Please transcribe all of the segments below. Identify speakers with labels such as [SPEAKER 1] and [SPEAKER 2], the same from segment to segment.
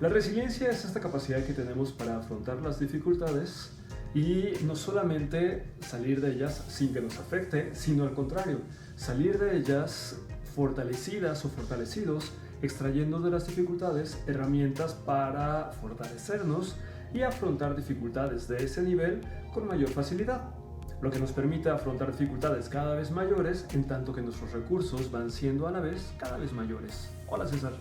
[SPEAKER 1] La resiliencia es esta capacidad que tenemos para afrontar las dificultades y no solamente salir de ellas sin que nos afecte, sino al contrario, salir de ellas fortalecidas o fortalecidos, extrayendo de las dificultades herramientas para fortalecernos y afrontar dificultades de ese nivel con mayor facilidad, lo que nos permite afrontar dificultades cada vez mayores en tanto que nuestros recursos van siendo a la vez cada vez mayores. Hola César.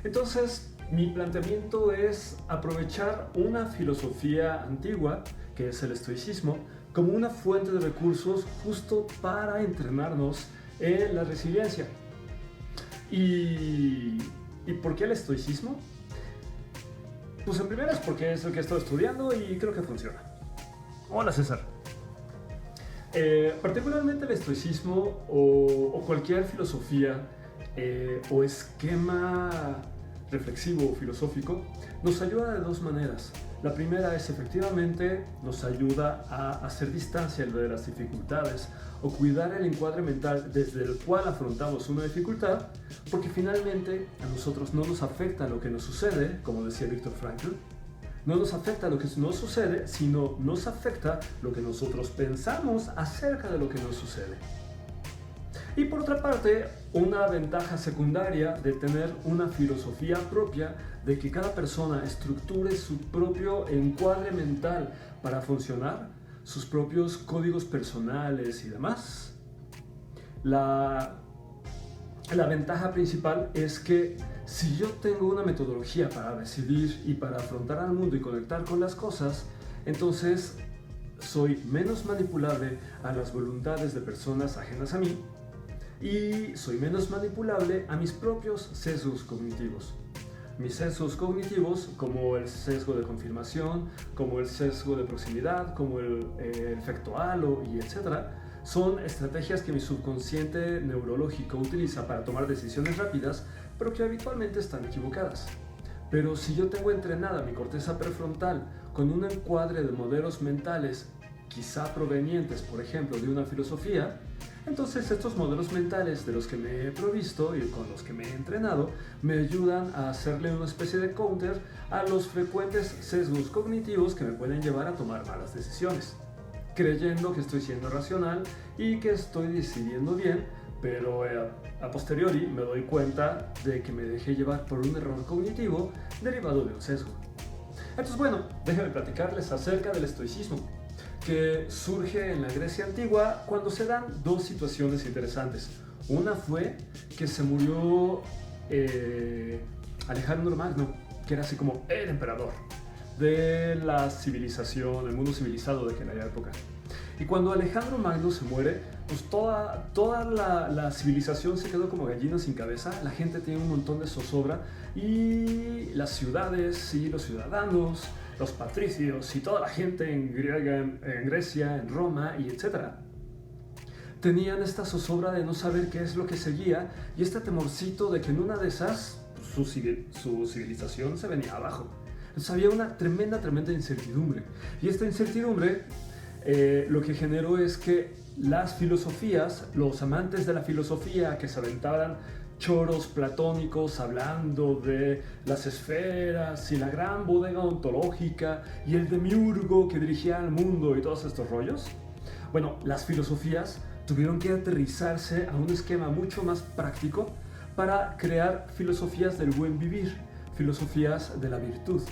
[SPEAKER 1] Entonces, mi planteamiento es aprovechar una filosofía antigua, que es el estoicismo, como una fuente de recursos justo para entrenarnos en la resiliencia. ¿Y por qué el estoicismo? Pues en primera es porque es el que he estado estudiando y creo que funciona. Hola César. Particularmente el estoicismo o cualquier filosofía o esquema reflexivo o filosófico nos ayuda de dos maneras. La primera es efectivamente nos ayuda a hacer distancia de las dificultades o cuidar el encuadre mental desde el cual afrontamos una dificultad, porque finalmente a nosotros no nos afecta lo que nos sucede, como decía Viktor Frankl, no nos afecta lo que nos sucede, sino nos afecta lo que nosotros pensamos acerca de lo que nos sucede. Y por otra parte, una ventaja secundaria de tener una filosofía propia, de que cada persona estructure su propio encuadre mental para funcionar, sus propios códigos personales y demás. La ventaja principal es que si yo tengo una metodología para decidir y para afrontar al mundo y conectar con las cosas, entonces soy menos manipulable a las voluntades de personas ajenas a mí y soy menos manipulable a mis propios sesgos cognitivos. Mis sesgos cognitivos, como el sesgo de confirmación, como el sesgo de proximidad, como el efecto halo y etcétera, son estrategias que mi subconsciente neurológico utiliza para tomar decisiones rápidas, pero que habitualmente están equivocadas. Pero si yo tengo entrenada mi corteza prefrontal con un encuadre de modelos mentales, quizá provenientes, por ejemplo, de una filosofía, entonces estos modelos mentales de los que me he provisto y con los que me he entrenado me ayudan a hacerle una especie de counter a los frecuentes sesgos cognitivos que me pueden llevar a tomar malas decisiones, creyendo que estoy siendo racional y que estoy decidiendo bien, pero a posteriori me doy cuenta de que me dejé llevar por un error cognitivo derivado de un sesgo. Entonces bueno, déjenme platicarles acerca del estoicismo, que surge en la Grecia antigua cuando se dan dos situaciones interesantes. Una fue que se murió Alejandro Magno, que era así como el emperador de la civilización, el mundo civilizado de aquella época. Y cuando Alejandro Magno se muere, pues toda la civilización se quedó como gallina sin cabeza, la gente tiene un montón de zozobra y las ciudades y los ciudadanos, los patricios y toda la gente en Grecia, en Roma y etcétera, tenían esta zozobra de no saber qué es lo que seguía y este temorcito de que en una de esas su civilización se venía abajo. Entonces había una tremenda incertidumbre y esta incertidumbre lo que generó es que las filosofías, los amantes de la filosofía que se aventaban choros platónicos hablando de las esferas y la gran bodega ontológica y el demiurgo que dirigía al mundo y todos estos rollos, bueno, las filosofías tuvieron que aterrizarse a un esquema mucho más práctico para crear filosofías del buen vivir, filosofías de la virtud,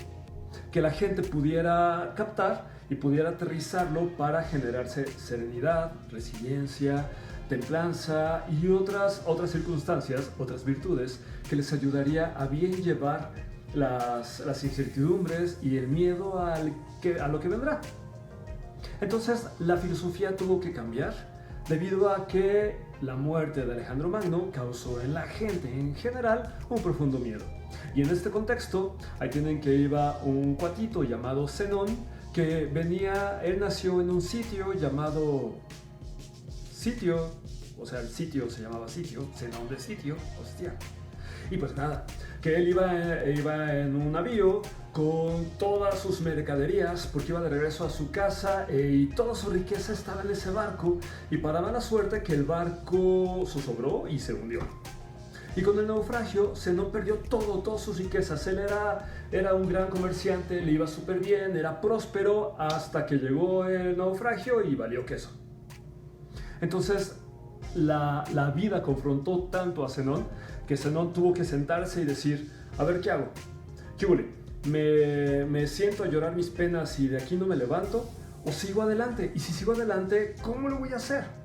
[SPEAKER 1] que la gente pudiera captar y pudiera aterrizarlo para generarse serenidad, resiliencia, templanza y otras circunstancias, otras virtudes que les ayudaría a bien llevar las incertidumbres y el miedo a lo que vendrá. Entonces la filosofía tuvo que cambiar debido a que la muerte de Alejandro Magno causó en la gente en general un profundo miedo. Y en este contexto, ahí tienen que iba un cuatito llamado Zenón, que él nació en un sitio llamado Sitio, o sea, el sitio se llamaba Sitio, Zenón de Sitio, hostia. Y pues nada, que él iba en un navío con todas sus mercaderías porque iba de regreso a su casa y toda su riqueza estaba en ese barco y para mala suerte que el barco zozobró y se hundió. Y con el naufragio, Zenón perdió todas sus riquezas. Él era un gran comerciante, le iba súper bien, era próspero, hasta que llegó el naufragio y valió queso. Entonces, la vida confrontó tanto a Zenón, que Zenón tuvo que sentarse y decir, a ver, ¿qué hago? ¿Qué huele? ¿Me siento a llorar mis penas y de aquí no me levanto? ¿O sigo adelante? Y si sigo adelante, ¿cómo lo voy a hacer?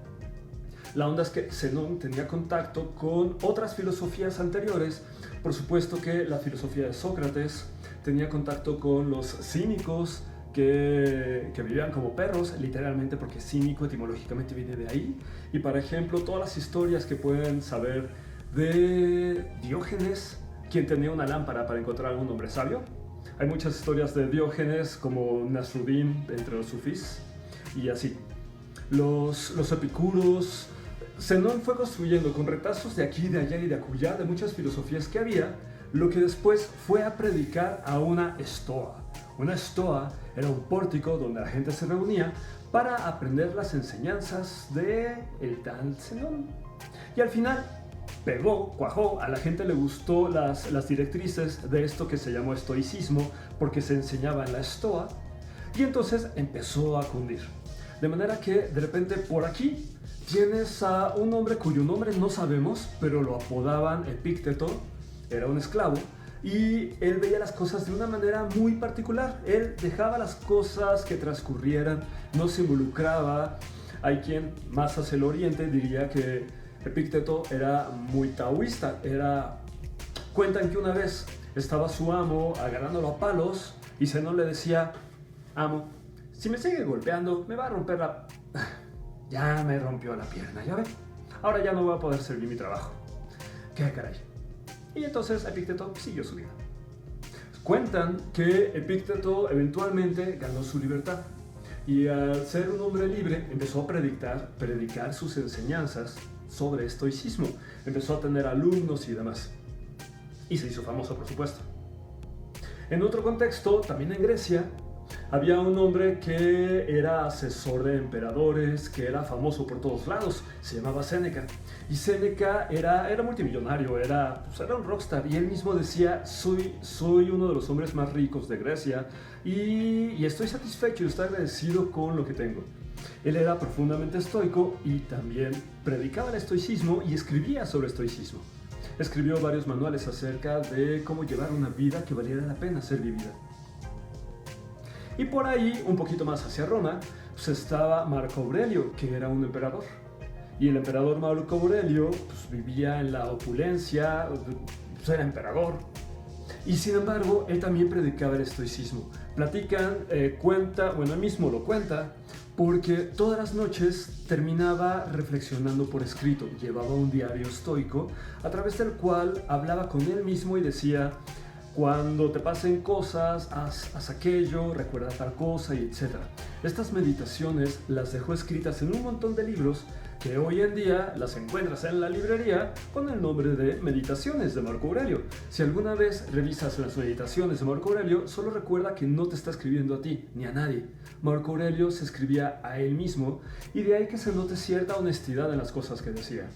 [SPEAKER 1] La onda es que Zenón tenía contacto con otras filosofías anteriores. Por supuesto que la filosofía de Sócrates tenía contacto con los cínicos que vivían como perros, literalmente, porque cínico etimológicamente viene de ahí. Y por ejemplo, todas las historias que pueden saber de Diógenes, quien tenía una lámpara para encontrar a un hombre sabio. Hay muchas historias de Diógenes, como Nasruddin entre los sufís, y así. Los epicuros. Zenón fue construyendo con retazos de aquí, de allá y de acullá, de muchas filosofías que había, lo que después fue a predicar a una estoa. Una estoa era un pórtico donde la gente se reunía para aprender las enseñanzas de el tal Zenón. Y al final pegó, cuajó, a la gente le gustó las directrices de esto que se llamó estoicismo, porque se enseñaba en la estoa, y entonces empezó a cundir. De manera que de repente por aquí tienes a un hombre cuyo nombre no sabemos, pero lo apodaban Epícteto, era un esclavo, y él veía las cosas de una manera muy particular. Él dejaba las cosas que transcurrieran, no se involucraba. Hay quien más hacia el oriente diría que Epícteto era muy taoísta. Cuentan que una vez estaba su amo agarrándolo a palos y Zenón le decía, amo, si me sigue golpeando me va a romper la... Ya me rompió la pierna, ya ve. Ahora ya no voy a poder servir mi trabajo. ¡Qué caray! Y entonces Epícteto siguió su vida. Cuentan que Epícteto eventualmente ganó su libertad. Y al ser un hombre libre empezó a predicar sus enseñanzas sobre estoicismo. Empezó a tener alumnos y demás. Y se hizo famoso, por supuesto. En otro contexto, también en Grecia, había un hombre que era asesor de emperadores, que era famoso por todos lados, se llamaba Séneca. Y Séneca era multimillonario, era un rockstar, y él mismo decía, soy uno de los hombres más ricos de Grecia y estoy satisfecho y estoy agradecido con lo que tengo. Él era profundamente estoico y también predicaba el estoicismo y escribía sobre estoicismo. Escribió varios manuales acerca de cómo llevar una vida que valiera la pena ser vivida. Y por ahí, un poquito más hacia Roma, pues estaba Marco Aurelio, que era un emperador. Y el emperador Marco Aurelio pues, vivía en la opulencia, pues, era emperador. Y sin embargo, él también predicaba el estoicismo. Él mismo lo cuenta, porque todas las noches terminaba reflexionando por escrito. Llevaba un diario estoico, a través del cual hablaba con él mismo y decía... Cuando te pasen cosas, haz aquello, recuerda tal cosa, y etc. Estas meditaciones las dejó escritas en un montón de libros que hoy en día las encuentras en la librería con el nombre de Meditaciones de Marco Aurelio. Si alguna vez revisas las Meditaciones de Marco Aurelio, solo recuerda que no te está escribiendo a ti, ni a nadie. Marco Aurelio se escribía a él mismo y de ahí que se note cierta honestidad en las cosas que decía.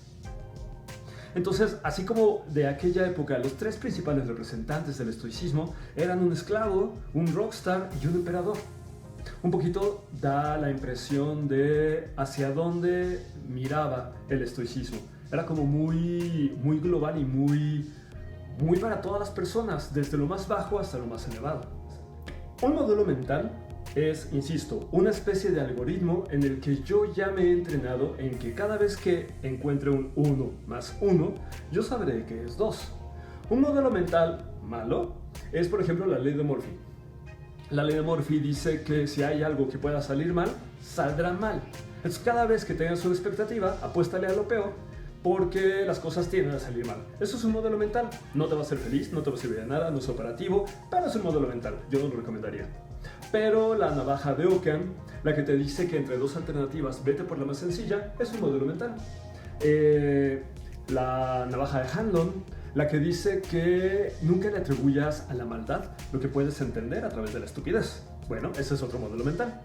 [SPEAKER 1] Entonces, así como de aquella época los tres principales representantes del estoicismo eran un esclavo, un rockstar y un emperador. Un poquito da la impresión de hacia dónde miraba el estoicismo. Era como muy global y muy para todas las personas, desde lo más bajo hasta lo más elevado. Un modelo mental es, insisto, una especie de algoritmo en el que yo ya me he entrenado en que cada vez que encuentre un 1 más 1, yo sabré que es 2. Un modelo mental malo es, por ejemplo, la ley de Murphy. La ley de Murphy dice que si hay algo que pueda salir mal, saldrá mal. Entonces, cada vez que tengas una expectativa, apuéstale a lo peor, porque las cosas tienden a salir mal. Eso es un modelo mental. No te va a hacer feliz, no te va a servir de nada, no es operativo, pero es un modelo mental. Yo no lo recomendaría. Pero la navaja de Ockham, la que te dice que entre dos alternativas vete por la más sencilla, es un modelo mental. La navaja de Hanlon, la que dice que nunca le atribuyas a la maldad lo que puedes entender a través de la estupidez. Bueno, ese es otro modelo mental.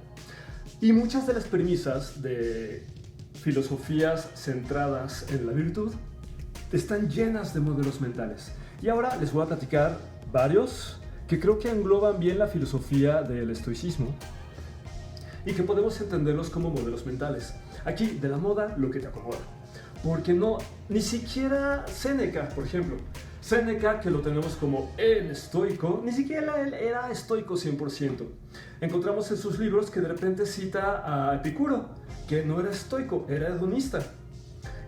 [SPEAKER 1] Y muchas de las premisas de filosofías centradas en la virtud están llenas de modelos mentales. Y ahora les voy a platicar varios que creo que engloban bien la filosofía del estoicismo y que podemos entenderlos como modelos mentales. Aquí, de la moda, lo que te acomoda. Porque no, ni siquiera Séneca, por ejemplo. Séneca, que lo tenemos como el estoico, ni siquiera él era estoico 100%. Encontramos en sus libros que de repente cita a Epicuro, que no era estoico, era hedonista.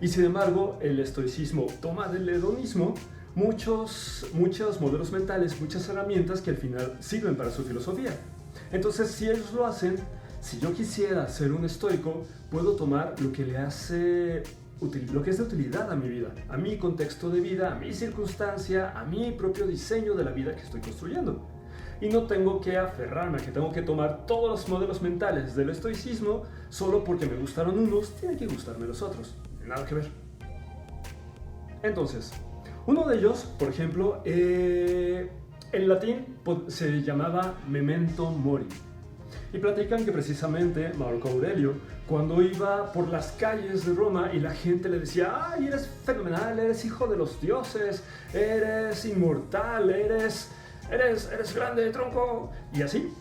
[SPEAKER 1] Y sin embargo, el estoicismo toma del hedonismo muchos modelos mentales, muchas herramientas que al final sirven para su filosofía. Entonces, si ellos lo hacen, si yo quisiera ser un estoico, puedo tomar lo que le hace lo que es de utilidad a mi vida, a mi contexto de vida, a mi circunstancia, a mi propio diseño de la vida que estoy construyendo. Y no tengo que aferrarme a que tengo que tomar todos los modelos mentales del estoicismo solo porque me gustaron unos, tienen que gustarme los otros. Nada que ver. Entonces, uno de ellos, por ejemplo, en latín se llamaba memento mori. Y platican que precisamente Marco Aurelio, cuando iba por las calles de Roma y la gente le decía: ¡ay, eres fenomenal, eres hijo de los dioses, eres inmortal, eres grande, tronco! Y así.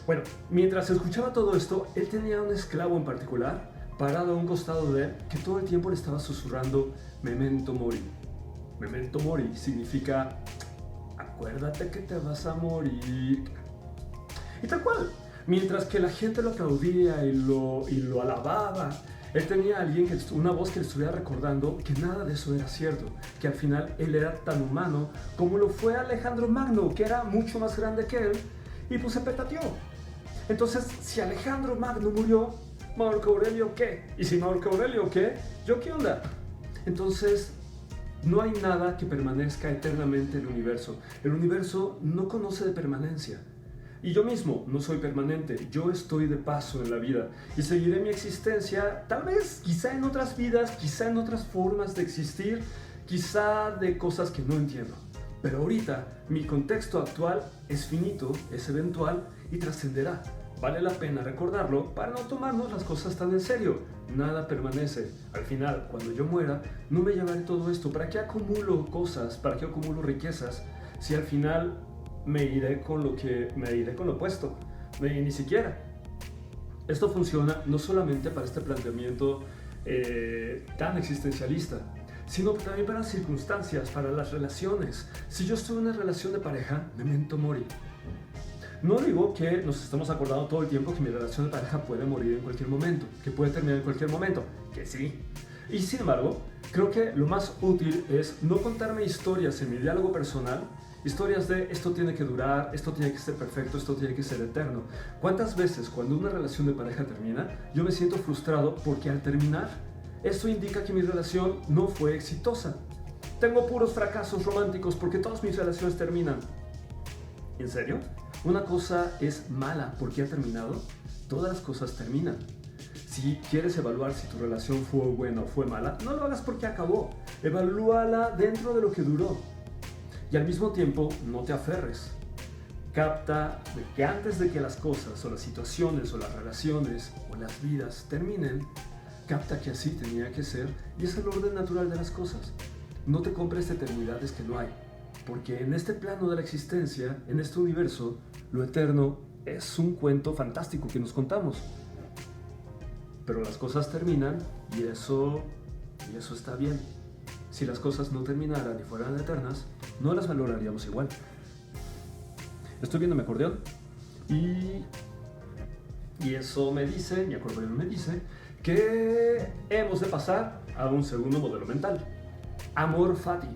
[SPEAKER 1] Bueno, mientras escuchaba todo esto, él tenía un esclavo en particular, parado a un costado de él, que todo el tiempo le estaba susurrando memento mori. Memento mori significa: acuérdate que te vas a morir. Y tal cual. Mientras que la gente lo aplaudía y lo alababa, él tenía a alguien, una voz que le estuviera recordando que nada de eso era cierto, que al final él era tan humano como lo fue Alejandro Magno, que era mucho más grande que él, y pues se petateó. Entonces, si Alejandro Magno murió, ¿Marco Aurelio qué? Y si Marco Aurelio qué, ¿yo qué onda? Entonces, no hay nada que permanezca eternamente en el universo. El universo no conoce de permanencia. Y yo mismo no soy permanente, yo estoy de paso en la vida y seguiré mi existencia, tal vez, quizá en otras vidas, quizá en otras formas de existir, quizá de cosas que no entiendo. Pero ahorita mi contexto actual es finito, es eventual y trascenderá. Vale la pena recordarlo para no tomarnos las cosas tan en serio. Nada permanece. Al final, cuando yo muera, no me llevaré todo esto. ¿Para qué acumulo cosas? ¿Para qué acumulo riquezas? Si al final me iré con lo opuesto. Ni siquiera. Esto funciona no solamente para este planteamiento tan existencialista, sino también para las circunstancias, para las relaciones. Si yo estoy en una relación de pareja, memento mori. No digo que nos estemos acordando todo el tiempo que mi relación de pareja puede morir en cualquier momento, que puede terminar en cualquier momento, que sí. Y sin embargo, creo que lo más útil es no contarme historias en mi diálogo personal, historias de esto tiene que durar, esto tiene que ser perfecto, esto tiene que ser eterno. ¿Cuántas veces cuando una relación de pareja termina, yo me siento frustrado porque al terminar, esto indica que mi relación no fue exitosa? Tengo puros fracasos románticos porque todas mis relaciones terminan. ¿En serio? Una cosa es mala porque ha terminado, todas las cosas terminan. Si quieres evaluar si tu relación fue buena o fue mala, no lo hagas porque acabó. Evalúala dentro de lo que duró. Y al mismo tiempo, no te aferres. Capta de que antes de que las cosas o las situaciones o las relaciones o las vidas terminen, capta que así tenía que ser y es el orden natural de las cosas. No te compres eternidades que no hay, porque en este plano de la existencia, en este universo, lo eterno es un cuento fantástico que nos contamos. Pero las cosas terminan y eso está bien. Si las cosas no terminaran y fueran eternas, no las valoraríamos igual. Estoy viendo mi acordeón y eso me dice, mi acordeón me dice, que hemos de pasar a un segundo modelo mental. Amor fati.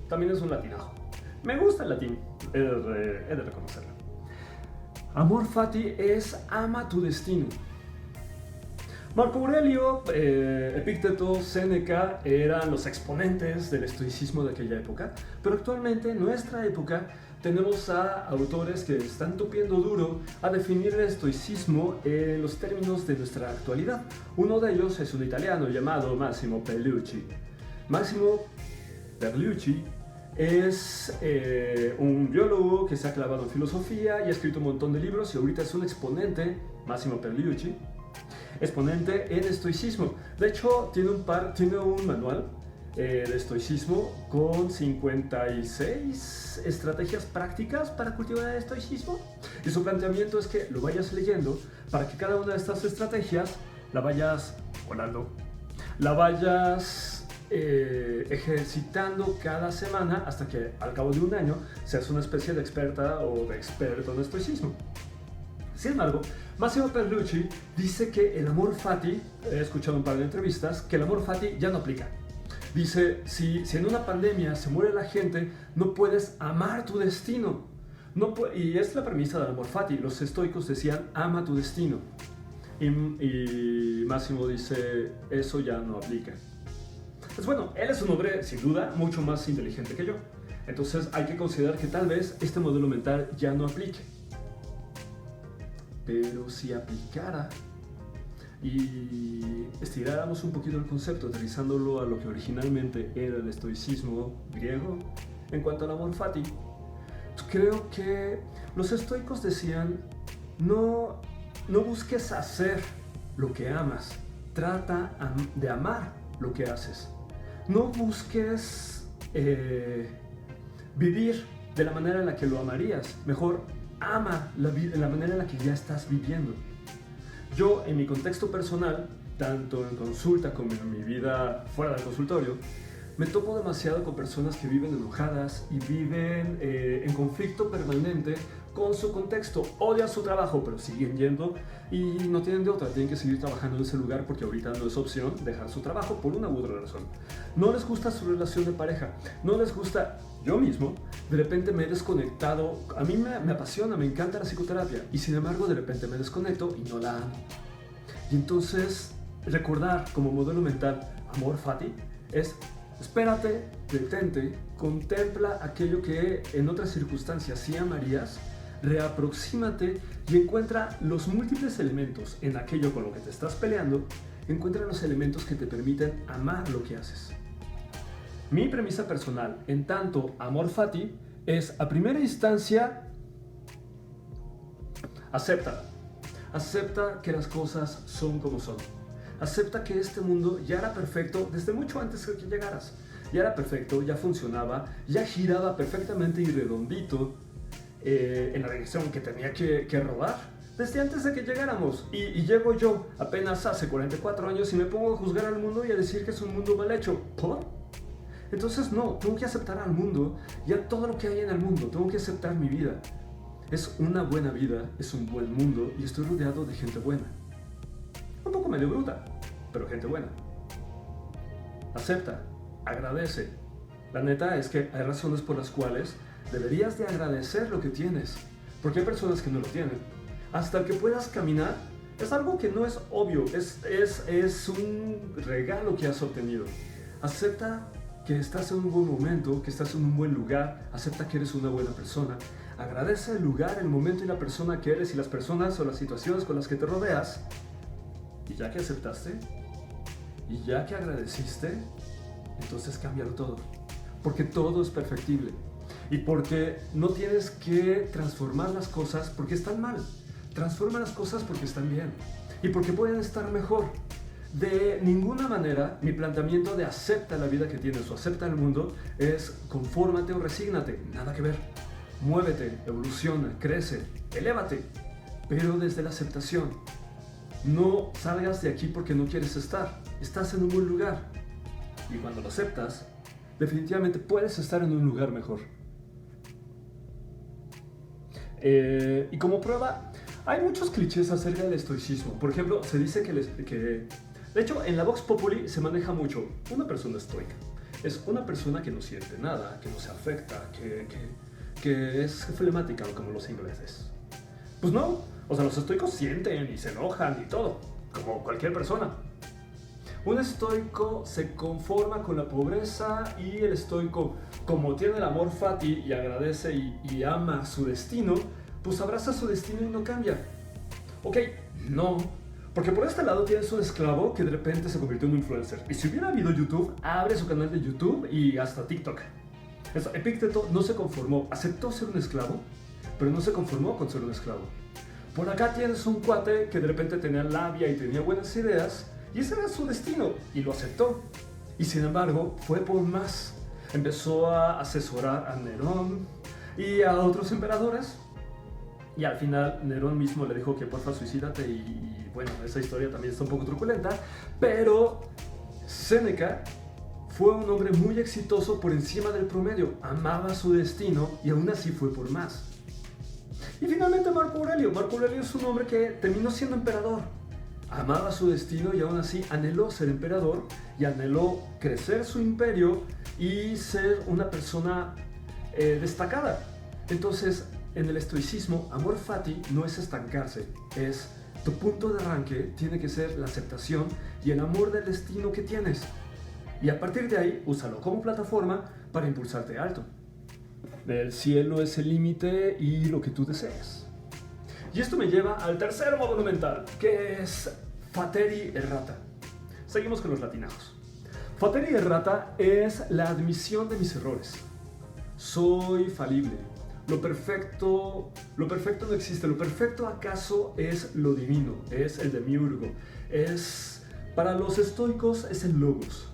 [SPEAKER 1] También es un latinajo. Me gusta el latín, he de reconocerlo. Amor fati es ama tu destino. Marco Aurelio, Epicteto, Séneca eran los exponentes del estoicismo de aquella época, pero actualmente en nuestra época tenemos a autores que están tupiendo duro a definir el estoicismo en los términos de nuestra actualidad. Uno de ellos es un italiano llamado Massimo Pigliucci. Massimo Pigliucci es un biólogo que se ha clavado en filosofía y ha escrito un montón de libros y ahorita es un exponente, Massimo Pigliucci, exponente en estoicismo. De hecho, tiene un manual de estoicismo con 56 estrategias prácticas para cultivar el estoicismo. Y su planteamiento es que lo vayas leyendo para que cada una de estas estrategias la vayas volando, la vayas ejercitando cada semana hasta que al cabo de un año seas una especie de experta o de experto en estoicismo. Sin embargo, Massimo Pigliucci dice que el amor fati, he escuchado un par de entrevistas, que el amor fati ya no aplica. Dice, si en una pandemia se muere la gente, no puedes amar tu destino. Y es la premisa del amor fati. Los estoicos decían, ama tu destino. Y Massimo dice, eso ya no aplica. Pues bueno, él es un hombre, sin duda, mucho más inteligente que yo. Entonces hay que considerar que tal vez este modelo mental ya no aplique. Pero si aplicara y estiráramos un poquito el concepto, aterrizándolo a lo que originalmente era el estoicismo griego, en cuanto al amor fati, creo que los estoicos decían, no busques hacer lo que amas, trata de amar lo que haces. No busques vivir de la manera en la que lo amarías, mejor ama la manera en la que ya estás viviendo. Yo, en mi contexto personal, tanto en consulta como en mi vida fuera del consultorio, me topo demasiado con personas que viven enojadas y viven en conflicto permanente con su contexto. Odian su trabajo, pero siguen yendo y no tienen de otra. Tienen que seguir trabajando en ese lugar porque ahorita no es opción dejar su trabajo por una u otra razón. No les gusta su relación de pareja, no les gusta. Yo mismo, de repente me he desconectado. A mí me apasiona, me encanta la psicoterapia y sin embargo de repente me desconecto y no la amo. Y entonces recordar como modelo mental amor fati es espérate, detente, contempla aquello que en otras circunstancias sí amarías, reaproxímate y encuentra los múltiples elementos en aquello con lo que te estás peleando, encuentra los elementos que te permiten amar lo que haces. Mi premisa personal, en tanto amor fati, es a primera instancia, acepta que las cosas son como son. Acepta que este mundo ya era perfecto desde mucho antes de que llegaras. Ya era perfecto, ya funcionaba, ya giraba perfectamente y redondito en la dirección que tenía que rodar desde antes de que llegáramos. Y llego yo apenas hace 44 años y me pongo a juzgar al mundo y a decir que es un mundo mal hecho. ¿Por? Entonces no, tengo que aceptar al mundo y a todo lo que hay en el mundo. Tengo que aceptar mi vida. Es una buena vida, es un buen mundo y estoy rodeado de gente buena. Un poco medio bruta, pero gente buena. Acepta, agradece. La neta es que hay razones por las cuales deberías de agradecer lo que tienes, porque hay personas que no lo tienen. Hasta que puedas caminar, es algo que no es obvio, es un regalo que has obtenido. Acepta que estás en un buen momento, que estás en un buen lugar, acepta que eres una buena persona. Agradece el lugar, el momento y la persona que eres y las personas o las situaciones con las que te rodeas. Y ya que aceptaste, y ya que agradeciste, entonces cámbialo todo. Porque todo es perfectible. Y porque no tienes que transformar las cosas porque están mal. Transforma las cosas porque están bien. Y porque pueden estar mejor. De ninguna manera, mi planteamiento de acepta la vida que tienes o acepta el mundo es confórmate o resígnate. Nada que ver. Muévete, evoluciona, crece, elévate. Pero desde la aceptación. No salgas de aquí porque no quieres estar. Estás en un buen lugar. Y cuando lo aceptas, definitivamente puedes estar en un lugar mejor. Y como prueba, hay muchos clichés acerca del estoicismo. Por ejemplo, se dice que de hecho, en la Vox Populi se maneja mucho una persona estoica. Es una persona que no siente nada, que no se afecta, que es flemática, como los ingleses. Pues no, o sea, los estoicos sienten y se enojan y todo, como cualquier persona. Un estoico se conforma con la pobreza y el estoico, como tiene el amor fati y agradece y ama su destino, pues abraza su destino y no cambia. Ok, no, porque por este lado tienes un esclavo que de repente se convirtió en un influencer. Y si hubiera habido YouTube, abre su canal de YouTube y hasta TikTok. Epicteto no se conformó, aceptó ser un esclavo, pero no se conformó con ser un esclavo. Por acá tienes un cuate que de repente tenía labia y tenía buenas ideas, y ese era su destino, y lo aceptó. Y sin embargo, fue por más. Empezó a asesorar a Nerón y a otros emperadores. Y al final Nerón mismo le dijo que porfa suicídate y bueno, esa historia también está un poco truculenta. Pero Séneca fue un hombre muy exitoso por encima del promedio. Amaba su destino y aún así fue por más. Y finalmente Marco Aurelio. Marco Aurelio es un hombre que terminó siendo emperador. Amaba su destino y aún así anheló ser emperador y anheló crecer su imperio y ser una persona destacada. Entonces, en el estoicismo, amor fati no es estancarse, es tu punto de arranque tiene que ser la aceptación y el amor del destino que tienes. Y a partir de ahí, úsalo como plataforma para impulsarte alto. El cielo es el límite y lo que tú desees. Y esto me lleva al tercer módulo mental, que es Fateri errata. Seguimos con los latinajos. Fateri errata es la admisión de mis errores. Soy falible. Lo perfecto no existe. Lo perfecto acaso es lo divino, es el demiurgo. Para los estoicos es el logos.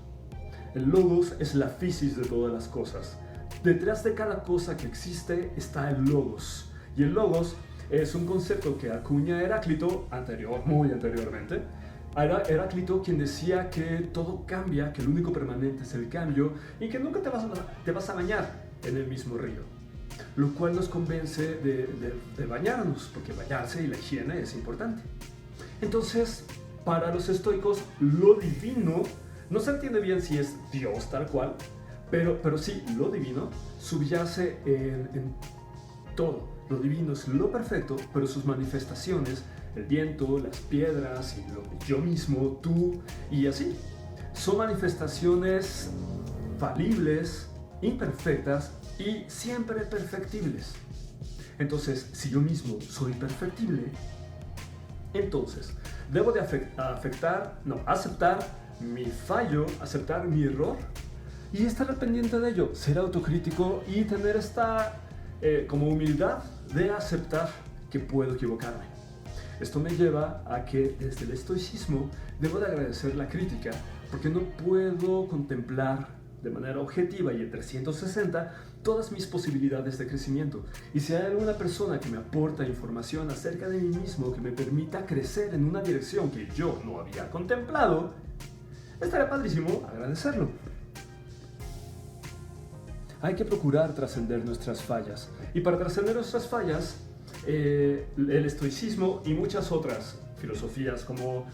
[SPEAKER 1] El logos es la physis de todas las cosas. Detrás de cada cosa que existe está el logos. Y el logos es un concepto que acuña Heráclito, muy anteriormente. Era Heráclito quien decía que todo cambia, que lo único permanente es el cambio y que nunca te vas a bañar en el mismo río. Lo cual nos convence de bañarnos, porque bañarse y la higiene es importante. Entonces, para los estoicos, lo divino, no se entiende bien si es Dios tal cual, pero sí, lo divino subyace en todo. Lo divino es lo perfecto, pero sus manifestaciones, el viento, las piedras, y yo mismo, tú, y así, son manifestaciones falibles, imperfectas y siempre perfectibles. Entonces, si yo mismo soy perfectible, entonces debo de aceptar mi fallo, aceptar mi error y estar pendiente de ello, ser autocrítico y tener esta como humildad de aceptar que puedo equivocarme. Esto me lleva a que desde el estoicismo debo de agradecer la crítica porque no puedo contemplar de manera objetiva y en 360 todas mis posibilidades de crecimiento. Y si hay alguna persona que me aporta información acerca de mí mismo que me permita crecer en una dirección que yo no había contemplado, estaría padrísimo agradecerlo. Hay que procurar trascender nuestras fallas. Y para trascender nuestras fallas, el estoicismo y muchas otras filosofías como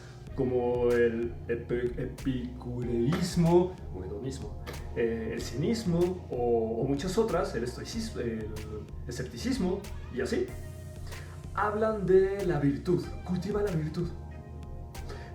[SPEAKER 1] el epicureísmo o hedonismo, el cinismo o muchas otras, el estoicismo, el escepticismo y así, hablan de la virtud, cultiva la virtud.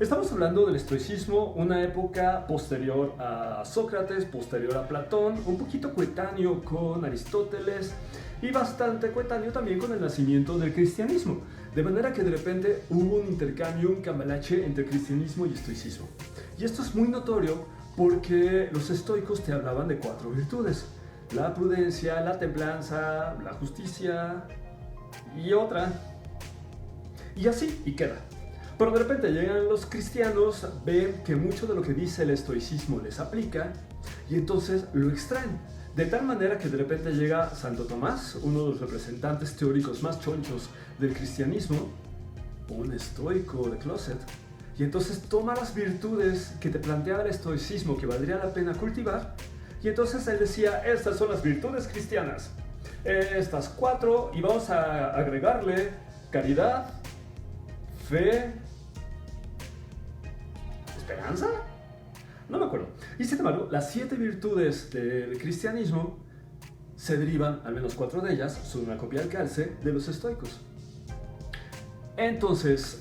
[SPEAKER 1] Estamos hablando del estoicismo, una época posterior a Sócrates, posterior a Platón, un poquito coetáneo con Aristóteles y bastante coetáneo también con el nacimiento del cristianismo. De manera que de repente hubo un intercambio, un cambalache entre cristianismo y estoicismo. Y esto es muy notorio porque los estoicos te hablaban de 4 virtudes: la prudencia, la templanza, la justicia y otra. Y así, y queda. Pero de repente llegan los cristianos, ven que mucho de lo que dice el estoicismo les aplica y entonces lo extraen. De tal manera que de repente llega Santo Tomás, uno de los representantes teóricos más chonchos del cristianismo, un estoico de closet, y entonces toma las virtudes que te planteaba el estoicismo que valdría la pena cultivar, y entonces él decía, estas son las virtudes cristianas, estas 4, y vamos a agregarle caridad, fe, esperanza. No me acuerdo. Y sin embargo, las 7 virtudes del cristianismo se derivan, al menos 4 de ellas, son una copia al calce de los estoicos. Entonces,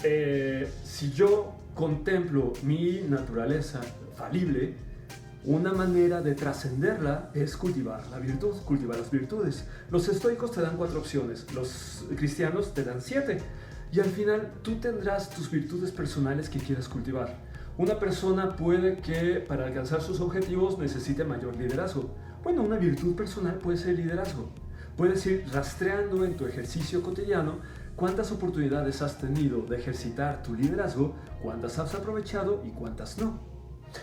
[SPEAKER 1] si yo contemplo mi naturaleza falible, una manera de trascenderla es cultivar la virtud, cultivar las virtudes. Los estoicos te dan 4 opciones, los cristianos te dan 7. Y al final tú tendrás tus virtudes personales que quieras cultivar. Una persona puede que para alcanzar sus objetivos necesite mayor liderazgo. Bueno, una virtud personal puede ser el liderazgo. Puedes ir rastreando en tu ejercicio cotidiano cuántas oportunidades has tenido de ejercitar tu liderazgo, cuántas has aprovechado y cuántas no.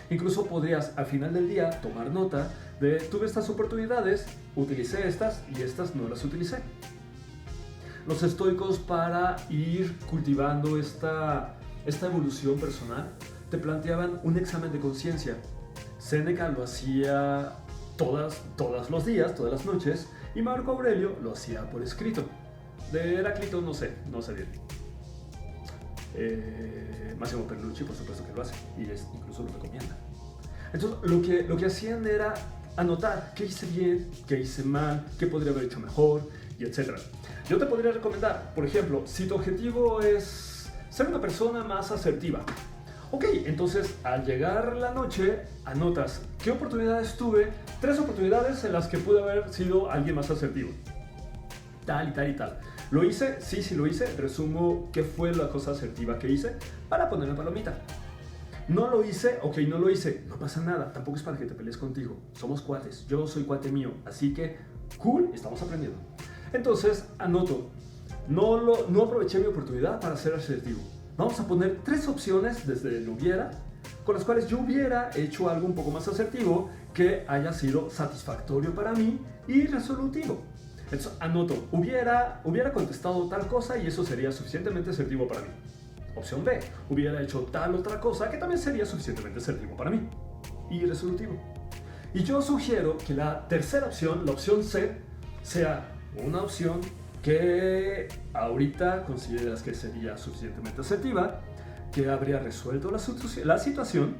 [SPEAKER 1] Incluso podrías al final del día tomar nota de tuve estas oportunidades, utilicé estas y estas no las utilicé. Los estoicos, para ir cultivando esta evolución personal, te planteaban un examen de conciencia. Séneca lo hacía todos los días, todas las noches, y Marco Aurelio lo hacía por escrito. De Heráclito no sé bien. Massimo Perlucci por supuesto que lo hace y incluso lo recomienda. Entonces lo que hacían era anotar qué hice bien, qué hice mal, qué podría haber hecho mejor, y etc. Yo te podría recomendar, por ejemplo, si tu objetivo es ser una persona más asertiva, ok, entonces al llegar la noche anotas qué oportunidades tuve, 3 oportunidades en las que pude haber sido alguien más asertivo, tal y tal y tal. ¿Lo hice? Sí lo hice. Resumo qué fue la cosa asertiva que hice para ponerme palomita. No lo hice, ok, no lo hice, no pasa nada, tampoco es para que te pelees contigo, somos cuates, yo soy cuate mío, así que cool, estamos aprendiendo. Entonces anoto, no aproveché mi oportunidad para ser asertivo. Vamos a poner 3 opciones desde el hubiera, con las cuales yo hubiera hecho algo un poco más asertivo que haya sido satisfactorio para mí y resolutivo. Entonces anoto, hubiera contestado tal cosa y eso sería suficientemente asertivo para mí. Opción B, hubiera hecho tal otra cosa que también sería suficientemente asertivo para mí y resolutivo. Y yo sugiero que la tercera opción, la opción C, sea una opción que ahorita consideras que sería suficientemente asertiva, que habría resuelto la situación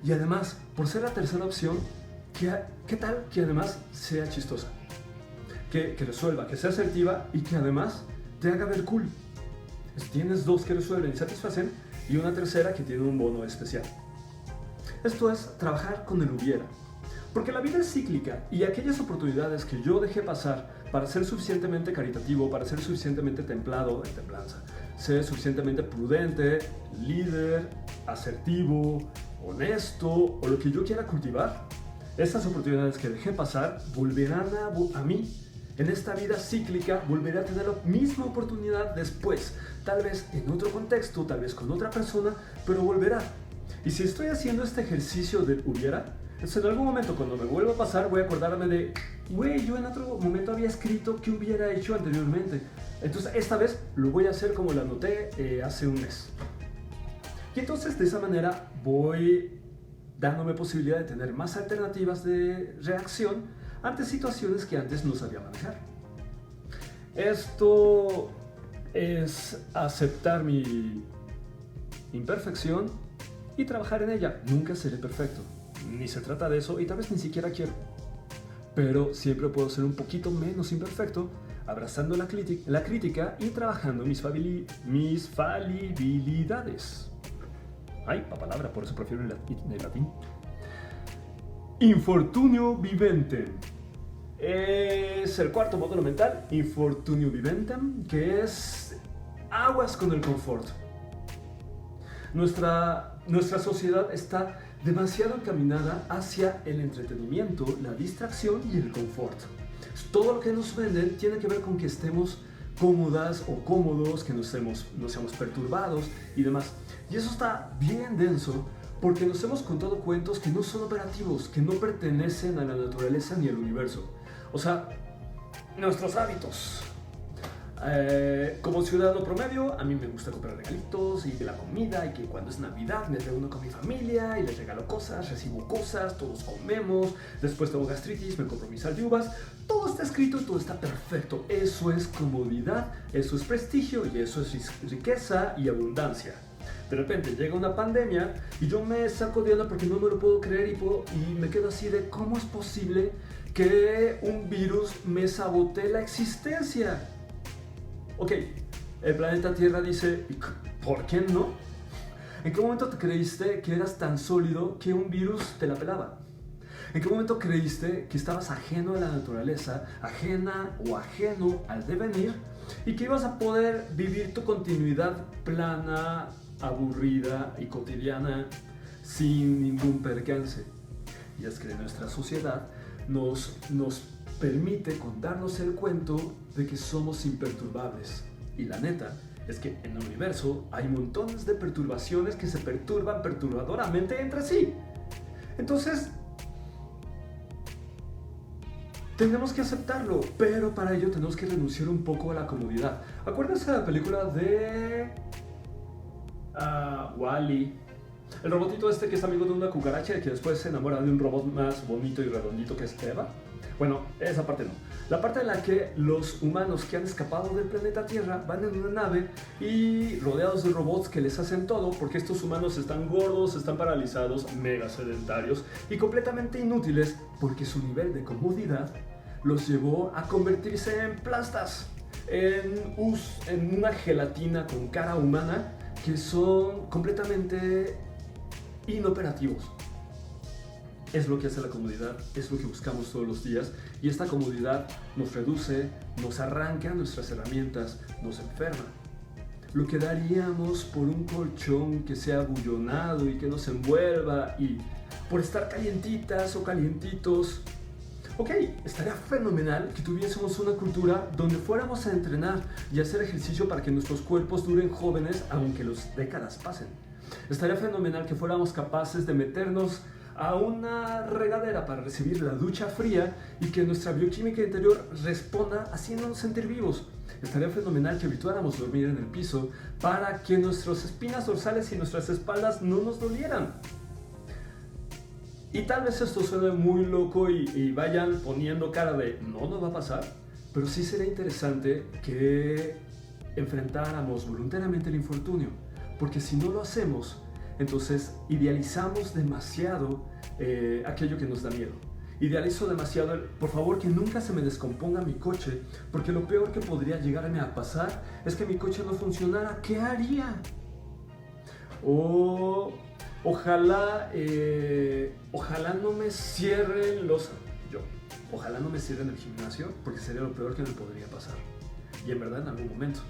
[SPEAKER 1] y además, por ser la tercera opción, ¿qué tal que además sea chistosa? Que resuelva, que sea asertiva y que además te haga ver cool. Tienes 2 que resuelven y satisfacen y una tercera que tiene un bono especial. Esto es trabajar con el hubiera. Porque la vida es cíclica y aquellas oportunidades que yo dejé pasar para ser suficientemente caritativo, para ser suficientemente templado, en templanza, ser suficientemente prudente, líder, asertivo, honesto o lo que yo quiera cultivar, estas oportunidades que dejé pasar volverán a mí. En esta vida cíclica volveré a tener la misma oportunidad después, tal vez en otro contexto, tal vez con otra persona, pero volverá. Y si estoy haciendo este ejercicio del hubiera, entonces en algún momento cuando me vuelva a pasar voy a acordarme de, güey, yo en otro momento había escrito qué hubiera hecho anteriormente. Entonces esta vez lo voy a hacer como lo anoté hace un mes. Y entonces de esa manera voy dándome posibilidad de tener más alternativas de reacción ante situaciones que antes no sabía manejar. Esto es aceptar mi imperfección y trabajar en ella. Nunca seré perfecto, ni se trata de eso y tal vez ni siquiera quiero. Pero siempre puedo ser un poquito menos imperfecto, abrazando la crítica y trabajando mis falibilidades. Ay, la palabra, por eso prefiero el latín. Infortunio viventem. Es el cuarto módulo mental, Infortunio viventem, que es aguas con el confort. Nuestra sociedad está demasiado encaminada hacia el entretenimiento, la distracción y el confort. Todo lo que nos venden tiene que ver con que estemos cómodas o cómodos, que no seamos perturbados y demás. Y eso está bien denso porque nos hemos contado cuentos que no son operativos, que no pertenecen a la naturaleza ni al universo. O sea, nuestros hábitos. Como ciudadano promedio, a mí me gusta comprar regalitos y de la comida y que cuando es Navidad me reúno con mi familia y les regalo cosas, recibo cosas, todos comemos, después tengo gastritis, me compro mis sal de uvas. Todo está escrito y todo está perfecto. Eso es comodidad, eso es prestigio y eso es riqueza y abundancia. De repente llega una pandemia y yo me saco de onda porque no me lo puedo creer y me quedo así de ¿cómo es posible que un virus me sabotee la existencia? Ok, el planeta Tierra dice, ¿por qué no? ¿En qué momento te creíste que eras tan sólido que un virus te la pelaba? ¿En qué momento creíste que estabas ajeno a la naturaleza, ajena o ajeno al devenir y que ibas a poder vivir tu continuidad plana, aburrida y cotidiana sin ningún percance? Y es que nuestra sociedad nos permite contarnos el cuento de que somos imperturbables. Y la neta es que en el universo hay montones de perturbaciones que se perturban perturbadoramente entre sí. Entonces, tenemos que aceptarlo, pero para ello tenemos que renunciar un poco a la comodidad. ¿Acuérdense de la película de Wall-E? El robotito este que es amigo de una cucaracha y que después se enamora de un robot más bonito y redondito que es Eva. Bueno, esa parte no. La parte en la que los humanos que han escapado del planeta Tierra van en una nave y rodeados de robots que les hacen todo porque estos humanos están gordos, están paralizados, mega sedentarios y completamente inútiles porque su nivel de comodidad los llevó a convertirse en plastas, en una gelatina con cara humana que son completamente inoperativos. Es lo que hace la comodidad, es lo que buscamos todos los días y esta comodidad nos reduce, nos arranca nuestras herramientas, nos enferma. Lo que daríamos por un colchón que sea abullonado y que nos envuelva y por estar calientitas o calientitos. Ok, estaría fenomenal que tuviésemos una cultura donde fuéramos a entrenar y hacer ejercicio para que nuestros cuerpos duren jóvenes aunque las décadas pasen. Estaría fenomenal que fuéramos capaces de meternos a una regadera para recibir la ducha fría y que nuestra bioquímica interior responda haciéndonos sentir vivos. Estaría fenomenal que evitáramos dormir en el piso para que nuestras espinas dorsales y nuestras espaldas no nos dolieran. Y tal vez esto suene muy loco y vayan poniendo cara de no va a pasar, pero sí sería interesante que enfrentáramos voluntariamente el infortunio, porque si no lo hacemos, entonces idealizamos demasiado aquello que nos da miedo. Idealizo demasiado por favor que nunca se me descomponga mi coche, porque lo peor que podría llegarme a pasar es que mi coche no funcionara. ¿Qué haría? Ojalá no me cierren ojalá no me cierren el gimnasio, porque sería lo peor que me podría pasar. Y en verdad en algún momento.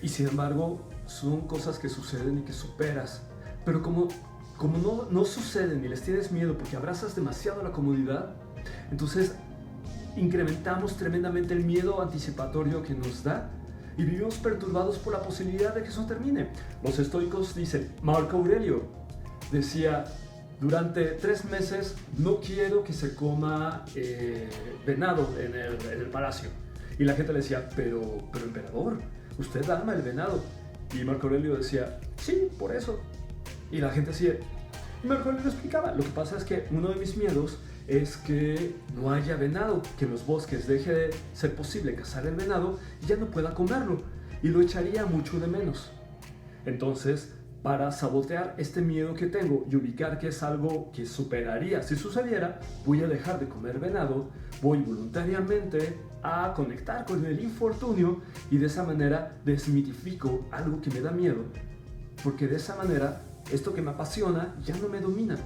[SPEAKER 1] Y sin embargo, son cosas que suceden y que superas. Pero como no suceden y les tienes miedo porque abrazas demasiado la comodidad, entonces incrementamos tremendamente el miedo anticipatorio que nos da y vivimos perturbados por la posibilidad de que eso termine. Los estoicos dicen, Marco Aurelio decía, durante 3 meses no quiero que se coma venado en el palacio. Y la gente le decía, pero emperador, usted ama el venado. Y Marco Aurelio decía, sí, por eso. Y la gente decía, y Marco Aurelio explicaba, lo que pasa es que uno de mis miedos es que no haya venado, que en los bosques deje de ser posible cazar el venado y ya no pueda comerlo, y lo echaría mucho de menos. Entonces, para sabotear este miedo que tengo y ubicar que es algo que superaría si sucediera, voy a dejar de comer venado, voy voluntariamente a conectar con el infortunio y de esa manera desmitifico algo que me da miedo, porque de esa manera esto que me apasiona ya no me domina.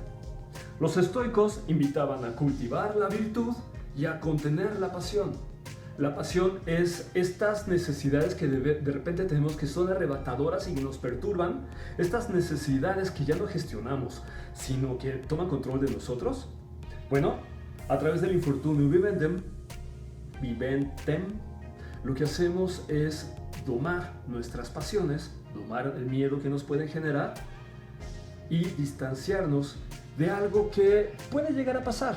[SPEAKER 1] Los estoicos invitaban a cultivar la virtud y a contener la pasión. La pasión es estas necesidades que de repente tenemos que son arrebatadoras y que nos perturban, estas necesidades que ya no gestionamos, sino que toman control de nosotros. Bueno, a través del infortunio viventem, lo que hacemos es domar nuestras pasiones, domar el miedo que nos pueden generar y distanciarnos de algo que puede llegar a pasar.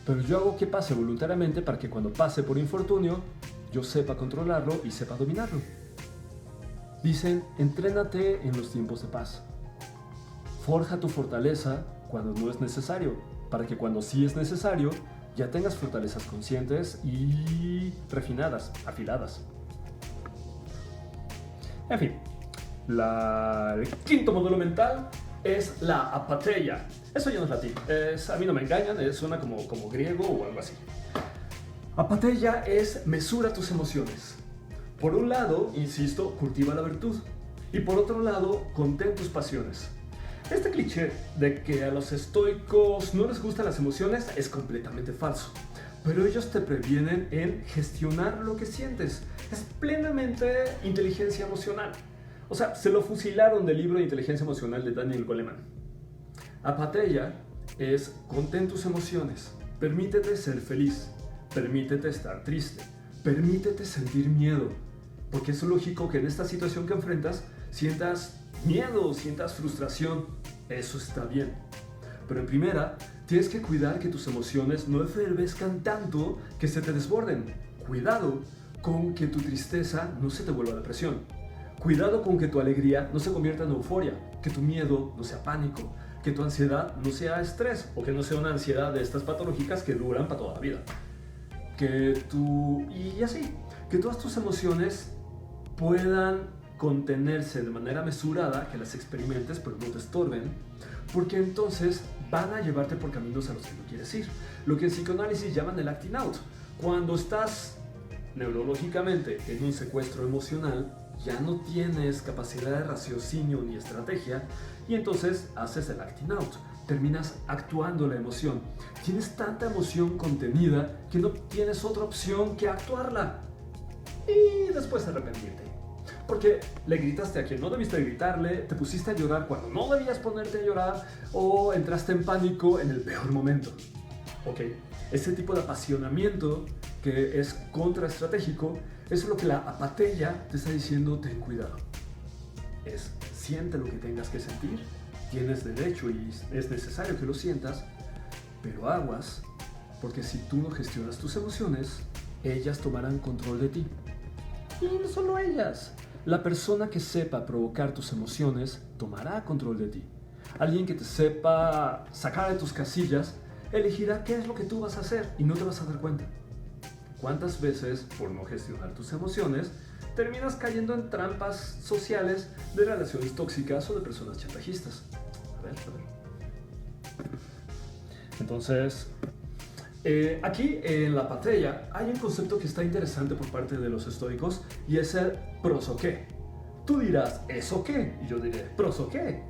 [SPEAKER 1] Pero yo hago que pase voluntariamente para que cuando pase por infortunio, yo sepa controlarlo y sepa dominarlo. Dicen, entrénate en los tiempos de paz. Forja tu fortaleza cuando no es necesario, para que cuando sí es necesario, ya tengas fortalezas conscientes y refinadas, afiladas. En fin, el quinto modelo mental es la apatheia. Eso ya no es latín, a mí no me engañan, suena como griego o algo así. Apatheia es mesura tus emociones. Por un lado, insisto, cultiva la virtud. Y por otro lado, contén tus pasiones. Este cliché de que a los estoicos no les gustan las emociones es completamente falso. Pero ellos te previenen en gestionar lo que sientes. Es plenamente inteligencia emocional. O sea, se lo fusilaron del libro de inteligencia emocional de Daniel Goleman. Apatheia es contén tus emociones, permítete ser feliz, permítete estar triste, permítete sentir miedo, porque es lógico que en esta situación que enfrentas sientas miedo, sientas frustración, eso está bien. Pero en primera, tienes que cuidar que tus emociones no efervescan tanto que se te desborden. Cuidado con que tu tristeza no se te vuelva depresión. Cuidado con que tu alegría no se convierta en euforia, que tu miedo no sea pánico, que tu ansiedad no sea estrés o que no sea una ansiedad de estas patológicas que duran para toda la vida. Y así, que todas tus emociones puedan contenerse de manera mesurada, que las experimentes pero no te estorben, porque entonces van a llevarte por caminos a los que no quieres ir. Lo que en psicoanálisis llaman el acting out. Cuando estás neurológicamente en un secuestro emocional, ya no tienes capacidad de raciocinio ni estrategia y entonces haces el acting out. Terminas actuando la emoción. Tienes tanta emoción contenida que no tienes otra opción que actuarla y después arrepentirte. Porque le gritaste a quien no debiste gritarle, te pusiste a llorar cuando no debías ponerte a llorar o entraste en pánico en el peor momento. Ok, ese tipo de apasionamiento que es contraestratégico es lo que la apatía te está diciendo: ten cuidado. Siente lo que tengas que sentir, tienes derecho y es necesario que lo sientas, pero aguas, porque si tú no gestionas tus emociones, ellas tomarán control de ti. Y no solo ellas. La persona que sepa provocar tus emociones tomará control de ti. Alguien que te sepa sacar de tus casillas elegirá qué es lo que tú vas a hacer y no te vas a dar cuenta. ¿Cuántas veces, por no gestionar tus emociones, terminas cayendo en trampas sociales de relaciones tóxicas o de personas chantajistas? A ver. Entonces, aquí en la patella hay un concepto que está interesante por parte de los estoicos y es el prosoqué. Tú dirás, ¿eso qué? Y yo diré, ¿prosoqué?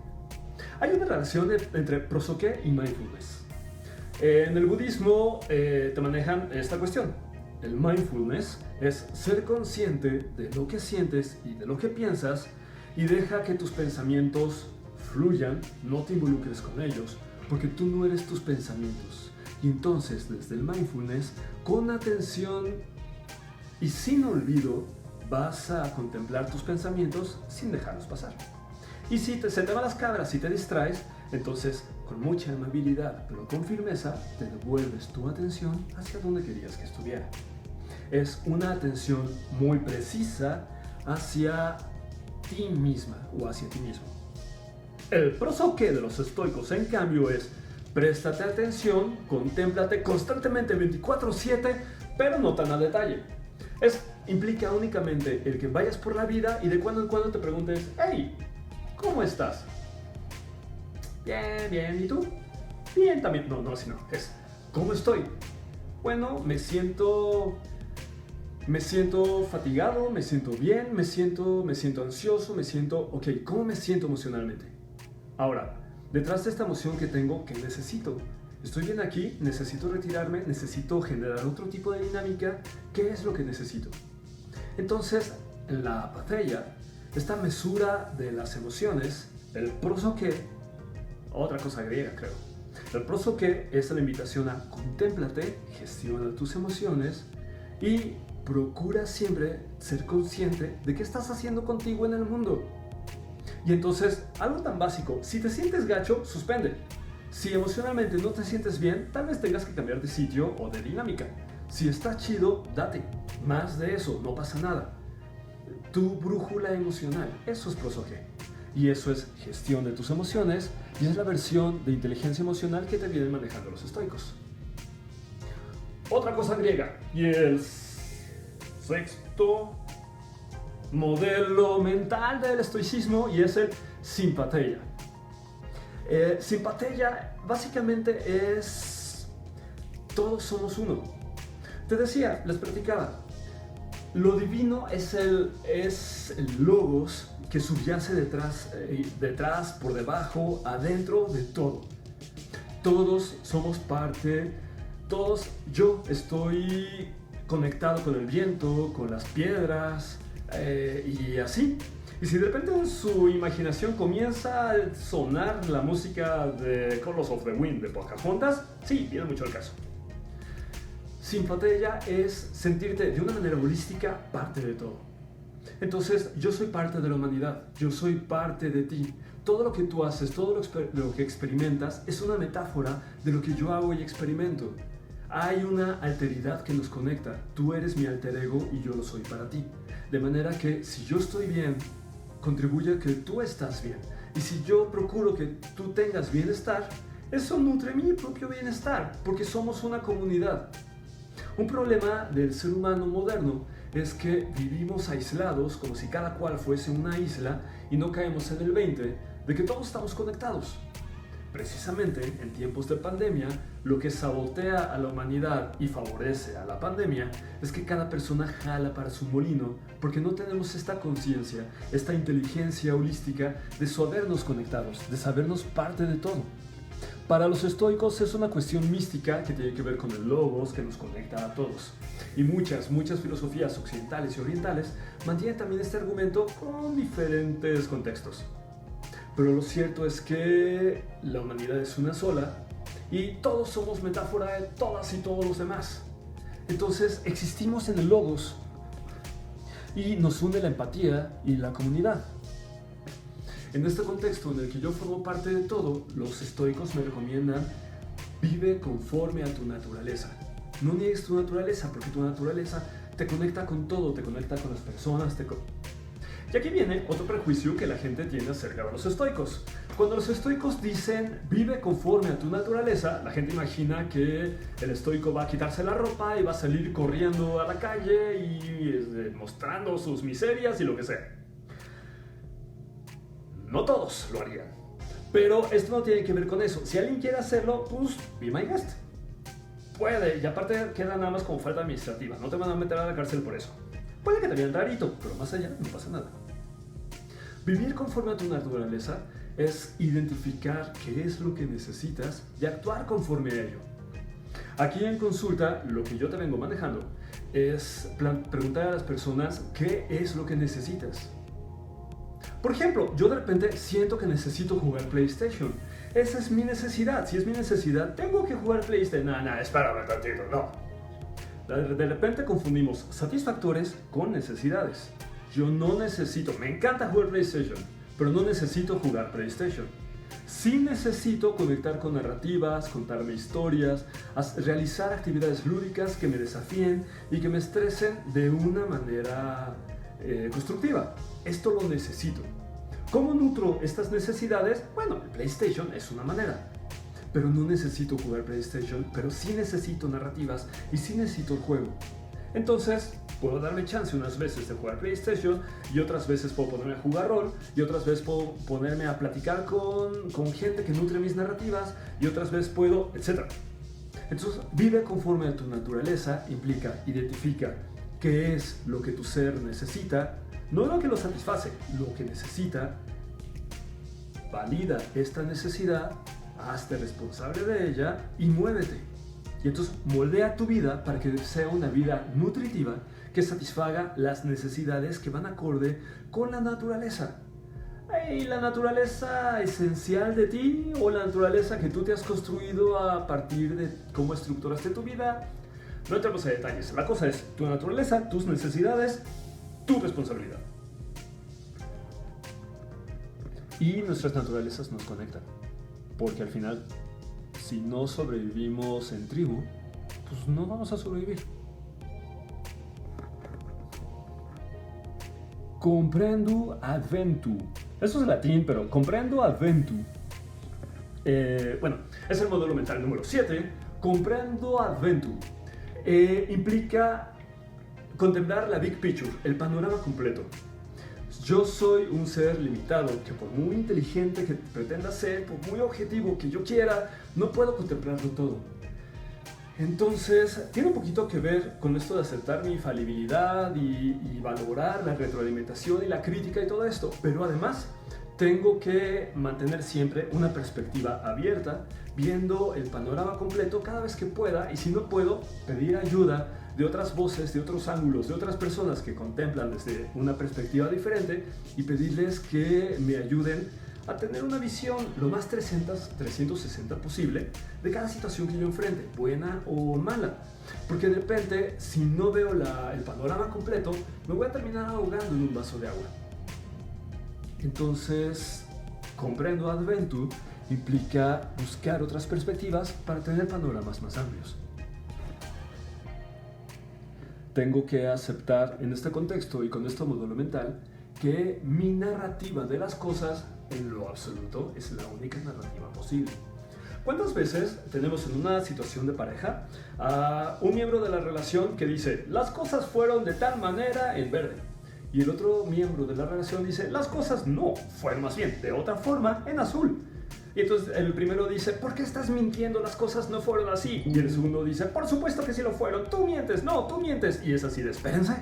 [SPEAKER 1] Hay una relación entre prosoqué y mindfulness. En el budismo te manejan esta cuestión. El mindfulness es ser consciente de lo que sientes y de lo que piensas y deja que tus pensamientos fluyan, no te involucres con ellos, porque tú no eres tus pensamientos. Y entonces, desde el mindfulness, con atención y sin olvido, vas a contemplar tus pensamientos sin dejarlos pasar. Y si se te van las cabras y te distraes, entonces, con mucha amabilidad, pero con firmeza, te devuelves tu atención hacia donde querías que estuviera. Es una atención muy precisa hacia ti misma o hacia ti mismo. El prosoqué de los estoicos, en cambio, es: préstate atención, contémplate constantemente 24/7, pero no tan a detalle. Implica únicamente el que vayas por la vida y de cuando en cuando te preguntes: hey, ¿cómo estás? Bien, bien, ¿y tú? Bien también. No, ¿cómo estoy? Bueno, me siento fatigado, me siento bien, me siento ansioso, ok, ¿cómo me siento emocionalmente? Ahora, detrás de esta emoción que tengo, ¿qué necesito? Estoy bien aquí, necesito retirarme, necesito generar otro tipo de dinámica. ¿Qué es lo que necesito? Entonces, la patella, esta mesura de las emociones, el prosoqué, otra cosa griega creo. El prosoqué es la invitación a contémplate, gestiona tus emociones y procura siempre ser consciente de qué estás haciendo contigo en el mundo. Y entonces, algo tan básico, si te sientes gacho, suspende. Si emocionalmente no te sientes bien, tal vez tengas que cambiar de sitio o de dinámica. Si está chido, date. Más de eso, no pasa nada. Tu brújula emocional, eso es prosoqué. Y eso es gestión de tus emociones y es la versión de inteligencia emocional que te vienen manejando los estoicos. Otra cosa griega y el sexto modelo mental del estoicismo y es el simpatia. Simpatia básicamente es todos somos uno. Te decía, les platicaba, lo divino es el logos que subyace detrás, por debajo, adentro de todo. Todos somos parte, yo estoy conectado con el viento, con las piedras y así. Y si de repente en su imaginación comienza a sonar la música de Colors of the Wind de Pocahontas, sí, viene mucho el caso. Simpatia es sentirte de una manera holística parte de todo. Entonces, yo soy parte de la humanidad, yo soy parte de ti. todo lo que tú haces, todo lo que experimentas es una metáfora de lo que yo hago y experimento. Hay una alteridad que nos conecta. Tú eres mi alter ego y yo lo soy para ti. De manera que si yo estoy bien, contribuye a que tú estás bien. Y si yo procuro que tú tengas bienestar, eso nutre mi propio bienestar, porque somos una comunidad. Un problema del ser humano moderno es que vivimos aislados como si cada cual fuese una isla y no caemos en el 20 de que todos estamos conectados. Precisamente en tiempos de pandemia, lo que sabotea a la humanidad y favorece a la pandemia es que cada persona jala para su molino porque no tenemos esta conciencia, esta inteligencia holística de sabernos conectados, de sabernos parte de todo. Para los estoicos es una cuestión mística que tiene que ver con el logos que nos conecta a todos. Y muchas filosofías occidentales y orientales mantienen también este argumento con diferentes contextos. Pero lo cierto es que la humanidad es una sola y todos somos metáfora de todas y todos los demás. Entonces existimos en el logos y nos une la empatía y la comunidad. En este contexto en el que yo formo parte de todo, los estoicos me recomiendan: vive conforme a tu naturaleza. No niegues tu naturaleza, porque tu naturaleza te conecta con todo, te conecta con las personas, Y aquí viene otro prejuicio que la gente tiene acerca de los estoicos. Cuando los estoicos dicen vive conforme a tu naturaleza, la gente imagina que el estoico va a quitarse la ropa y va a salir corriendo a la calle y mostrando sus miserias y lo que sea. No todos lo harían, pero esto no tiene que ver con eso. Si alguien quiere hacerlo, pues be my guest. Puede, y aparte queda nada más como falta administrativa, no te van a meter a la cárcel por eso. Puede que te vean rarito, pero más allá no pasa nada. Vivir conforme a tu naturaleza es identificar qué es lo que necesitas y actuar conforme a ello. Aquí en consulta, lo que yo te vengo manejando es preguntar a las personas qué es lo que necesitas. Por ejemplo, yo de repente siento que necesito jugar PlayStation. Esa es mi necesidad. Si es mi necesidad, tengo que jugar PlayStation. Espérame tantito, no. De repente confundimos satisfactores con necesidades. Yo no necesito, me encanta jugar PlayStation, pero no necesito jugar PlayStation. Sí necesito conectar con narrativas, contarme historias, realizar actividades lúdicas que me desafíen y que me estresen de una manera constructiva. Esto lo necesito. ¿Cómo nutro estas necesidades? Bueno, el PlayStation es una manera. Pero no necesito jugar PlayStation, pero sí necesito narrativas y sí necesito el juego. Entonces, puedo darme chance unas veces de jugar PlayStation y otras veces puedo ponerme a jugar rol y otras veces puedo ponerme a platicar con gente que nutre mis narrativas y otras veces puedo, etc. Entonces, vive conforme a tu naturaleza implica identifica qué es lo que tu ser necesita, no lo que lo satisface, lo que necesita, valida esta necesidad, hazte responsable de ella y muévete. Y entonces moldea tu vida para que sea una vida nutritiva que satisfaga las necesidades que van acorde con la naturaleza. ¿Y la naturaleza esencial de ti o la naturaleza que tú te has construido a partir de cómo estructuraste tu vida? No entremos en detalles. La cosa es tu naturaleza, tus necesidades, tu responsabilidad. Y nuestras naturalezas nos conectan. Porque al final, si no sobrevivimos en tribu, pues no vamos a sobrevivir. Comprendo adventu. Eso es latín, pero comprendo adventu. Bueno, es el modelo mental número 7. Comprendo adventu. Implica contemplar la big picture, el panorama completo. Yo soy un ser limitado que por muy inteligente que pretenda ser, por muy objetivo que yo quiera, no puedo contemplarlo todo. Entonces, tiene un poquito que ver con esto de aceptar mi infalibilidad y valorar la retroalimentación y la crítica y todo esto, pero además tengo que mantener siempre una perspectiva abierta, viendo el panorama completo cada vez que pueda, y si no puedo, pedir ayuda de otras voces, de otros ángulos, de otras personas que contemplan desde una perspectiva diferente y pedirles que me ayuden a tener una visión lo más 360 posible de cada situación que yo enfrente, buena o mala. Porque de repente, si no veo el panorama completo, me voy a terminar ahogando en un vaso de agua. Entonces, comprendo Adventu implica buscar otras perspectivas para tener panoramas más amplios. Tengo que aceptar en este contexto y con este módulo mental que mi narrativa de las cosas en lo absoluto es la única narrativa posible. ¿Cuántas veces tenemos en una situación de pareja a un miembro de la relación que dice las cosas fueron de tal manera en verde? Y el otro miembro de la relación dice las cosas no, fueron más bien de otra forma en azul. Y entonces el primero dice, ¿por qué estás mintiendo? Las cosas no fueron así. Y el segundo dice, por supuesto que sí lo fueron, tú mientes, no, tú mientes. Y es así de, espérense.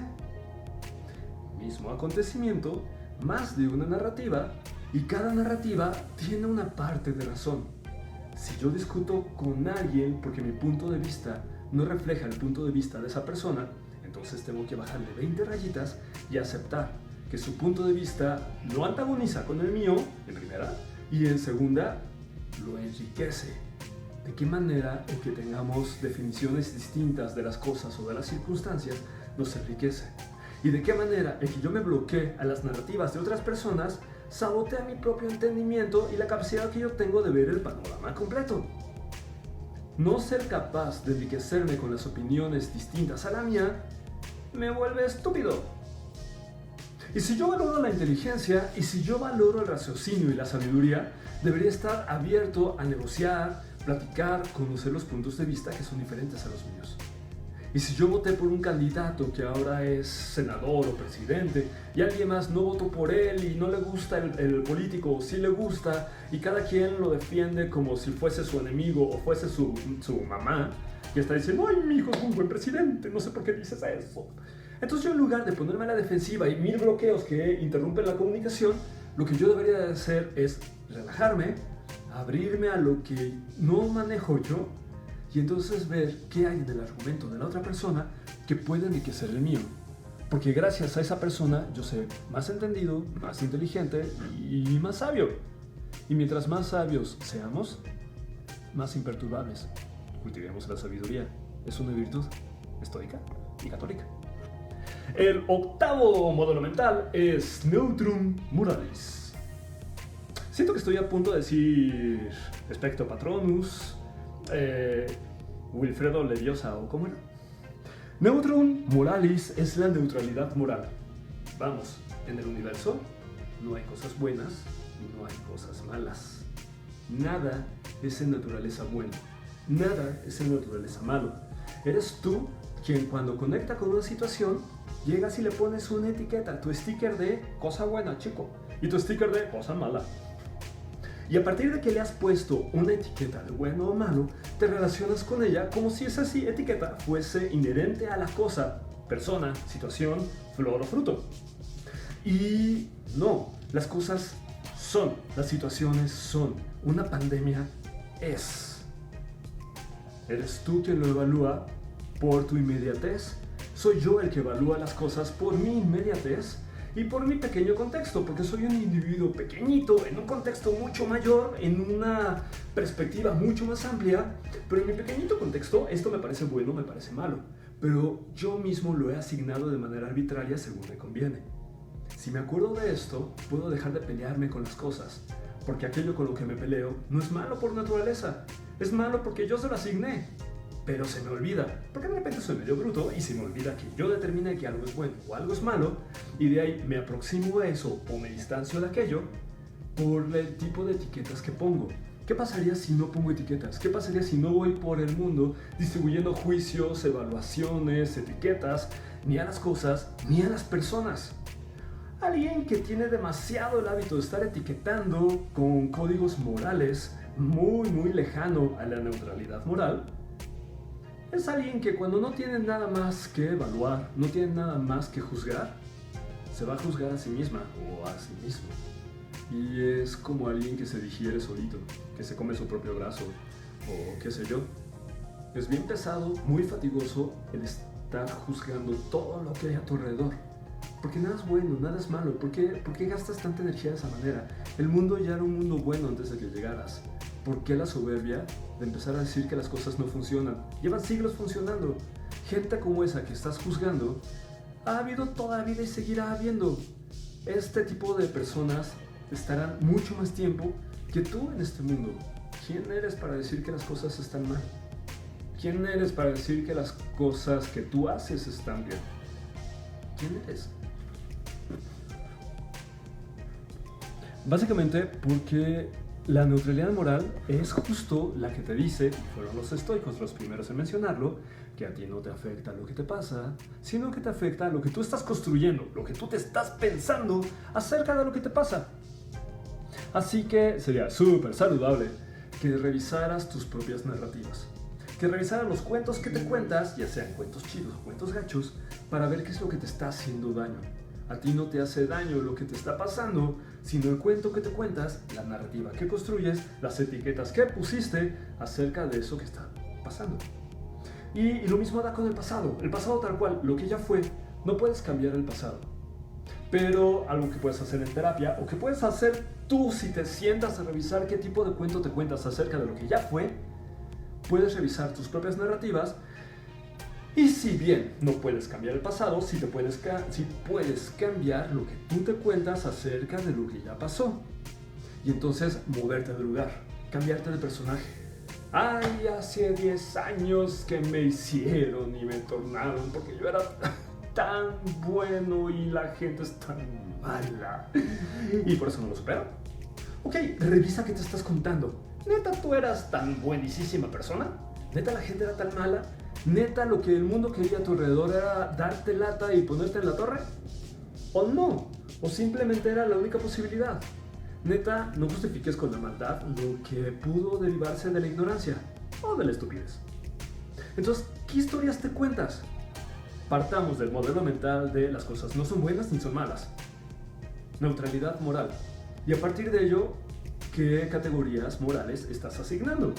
[SPEAKER 1] Mismo acontecimiento, más de una narrativa, y cada narrativa tiene una parte de razón. Si yo discuto con alguien porque mi punto de vista no refleja el punto de vista de esa persona, entonces tengo que bajarle 20 rayitas y aceptar que su punto de vista lo antagoniza con el mío, en primera, y en segunda, lo enriquece. ¿De qué manera el que tengamos definiciones distintas de las cosas o de las circunstancias nos enriquece? ¿Y de qué manera el que yo me bloquee a las narrativas de otras personas sabotea mi propio entendimiento y la capacidad que yo tengo de ver el panorama completo? No ser capaz de enriquecerme con las opiniones distintas a la mía me vuelve estúpido. Y si yo valoro la inteligencia y si yo valoro el raciocinio y la sabiduría, debería estar abierto a negociar, platicar, conocer los puntos de vista que son diferentes a los míos. Y si yo voté por un candidato que ahora es senador o presidente y alguien más no votó por él y no le gusta el político o sí le gusta y cada quien lo defiende como si fuese su enemigo o fuese su mamá y está diciendo, ay, mi hijo es un buen presidente, no sé por qué dices eso. Entonces yo en lugar de ponerme a la defensiva y mil bloqueos que interrumpen la comunicación, lo que yo debería de hacer es relajarme, abrirme a lo que no manejo yo y entonces ver qué hay en el argumento de la otra persona que puede enriquecer el mío. Porque gracias a esa persona yo sé más entendido, más inteligente y más sabio. Y mientras más sabios seamos, más imperturbables. Cultivemos la sabiduría. Es una virtud estoica y católica. El octavo módulo mental es Neutrum Moralis. Siento que estoy a punto de decir Specto Patronus, Wilfredo Leviosa o ¿cómo era? Neutrum Moralis es la neutralidad moral. Vamos, en el universo no hay cosas buenas y no hay cosas malas. Nada es en naturaleza bueno, nada es en naturaleza malo. Eres tú quien cuando conecta con una situación llegas y le pones una etiqueta, tu sticker de cosa buena, chico, y tu sticker de cosa mala. Y a partir de que le has puesto una etiqueta de bueno o malo, te relacionas con ella como si esa etiqueta fuese inherente a la cosa, persona, situación, flor o fruto. Y no, las cosas son, las situaciones son, una pandemia es. Eres tú quien lo evalúa por tu inmediatez. Soy yo el que evalúa las cosas por mi inmediatez y por mi pequeño contexto, porque soy un individuo pequeñito, en un contexto mucho mayor, en una perspectiva mucho más amplia, pero en mi pequeñito contexto esto me parece bueno, me parece malo, pero yo mismo lo he asignado de manera arbitraria según me conviene. Si me acuerdo de esto, puedo dejar de pelearme con las cosas, porque aquello con lo que me peleo no es malo por naturaleza, es malo porque yo se lo asigné. Pero se me olvida, porque de repente soy medio bruto y se me olvida que yo determiné que algo es bueno o algo es malo y de ahí me aproximo a eso o me distancio de aquello por el tipo de etiquetas que pongo. ¿Qué pasaría si no pongo etiquetas? ¿Qué pasaría si no voy por el mundo distribuyendo juicios, evaluaciones, etiquetas, ni a las cosas, ni a las personas? Alguien que tiene demasiado el hábito de estar etiquetando con códigos morales muy lejano a la neutralidad moral, es alguien que cuando no tiene nada más que evaluar, no tiene nada más que juzgar, se va a juzgar a sí misma o a sí mismo. Y es como alguien que se digiere solito, que se come su propio brazo o qué sé yo. Es bien pesado, muy fatigoso el estar juzgando todo lo que hay a tu alrededor. Porque nada es bueno, nada es malo. ¿Por qué gastas tanta energía de esa manera? El mundo ya era un mundo bueno antes de que llegaras. ¿Por qué la soberbia de empezar a decir que las cosas no funcionan? Llevan siglos funcionando. Gente como esa que estás juzgando ha habido toda la vida y seguirá habiendo. Este tipo de personas estarán mucho más tiempo que tú en este mundo. ¿Quién eres para decir que las cosas están mal? ¿Quién eres para decir que las cosas que tú haces están bien? ¿Quién eres? Básicamente porque la neutralidad moral es justo la que te dice, y fueron los estoicos los primeros en mencionarlo, que a ti no te afecta lo que te pasa, sino que te afecta lo que tú estás construyendo, lo que tú te estás pensando acerca de lo que te pasa. Así que sería súper saludable que revisaras tus propias narrativas, que revisaras los cuentos que te cuentas, ya sean cuentos chidos o cuentos gachos, para ver qué es lo que te está haciendo daño. A ti no te hace daño lo que te está pasando, sino el cuento que te cuentas, la narrativa que construyes, las etiquetas que pusiste acerca de eso que está pasando. Y lo mismo da con el pasado tal cual, lo que ya fue. No puedes cambiar el pasado, pero algo que puedes hacer en terapia, o que puedes hacer tú si te sientas a revisar qué tipo de cuento te cuentas acerca de lo que ya fue, puedes revisar tus propias narrativas. Y si bien no puedes cambiar el pasado, sí puedes cambiar lo que tú te cuentas acerca de lo que ya pasó. Y entonces moverte de lugar, cambiarte de personaje. Ay, hace 10 años que me hicieron y me tornaron porque yo era tan bueno y la gente es tan mala. Y por eso no lo supero. Ok, revisa qué te estás contando. ¿Neta tú eras tan buenísima persona? ¿Neta la gente era tan mala? ¿Neta lo que el mundo quería a tu alrededor era darte lata y ponerte en la torre? ¿O no? ¿O simplemente era la única posibilidad? Neta, no justifiques con la maldad lo que pudo derivarse de la ignorancia o de la estupidez. Entonces, ¿qué historias te cuentas? Partamos del modelo mental de las cosas no son buenas ni son malas. Neutralidad moral. Y a partir de ello, ¿qué categorías morales estás asignando?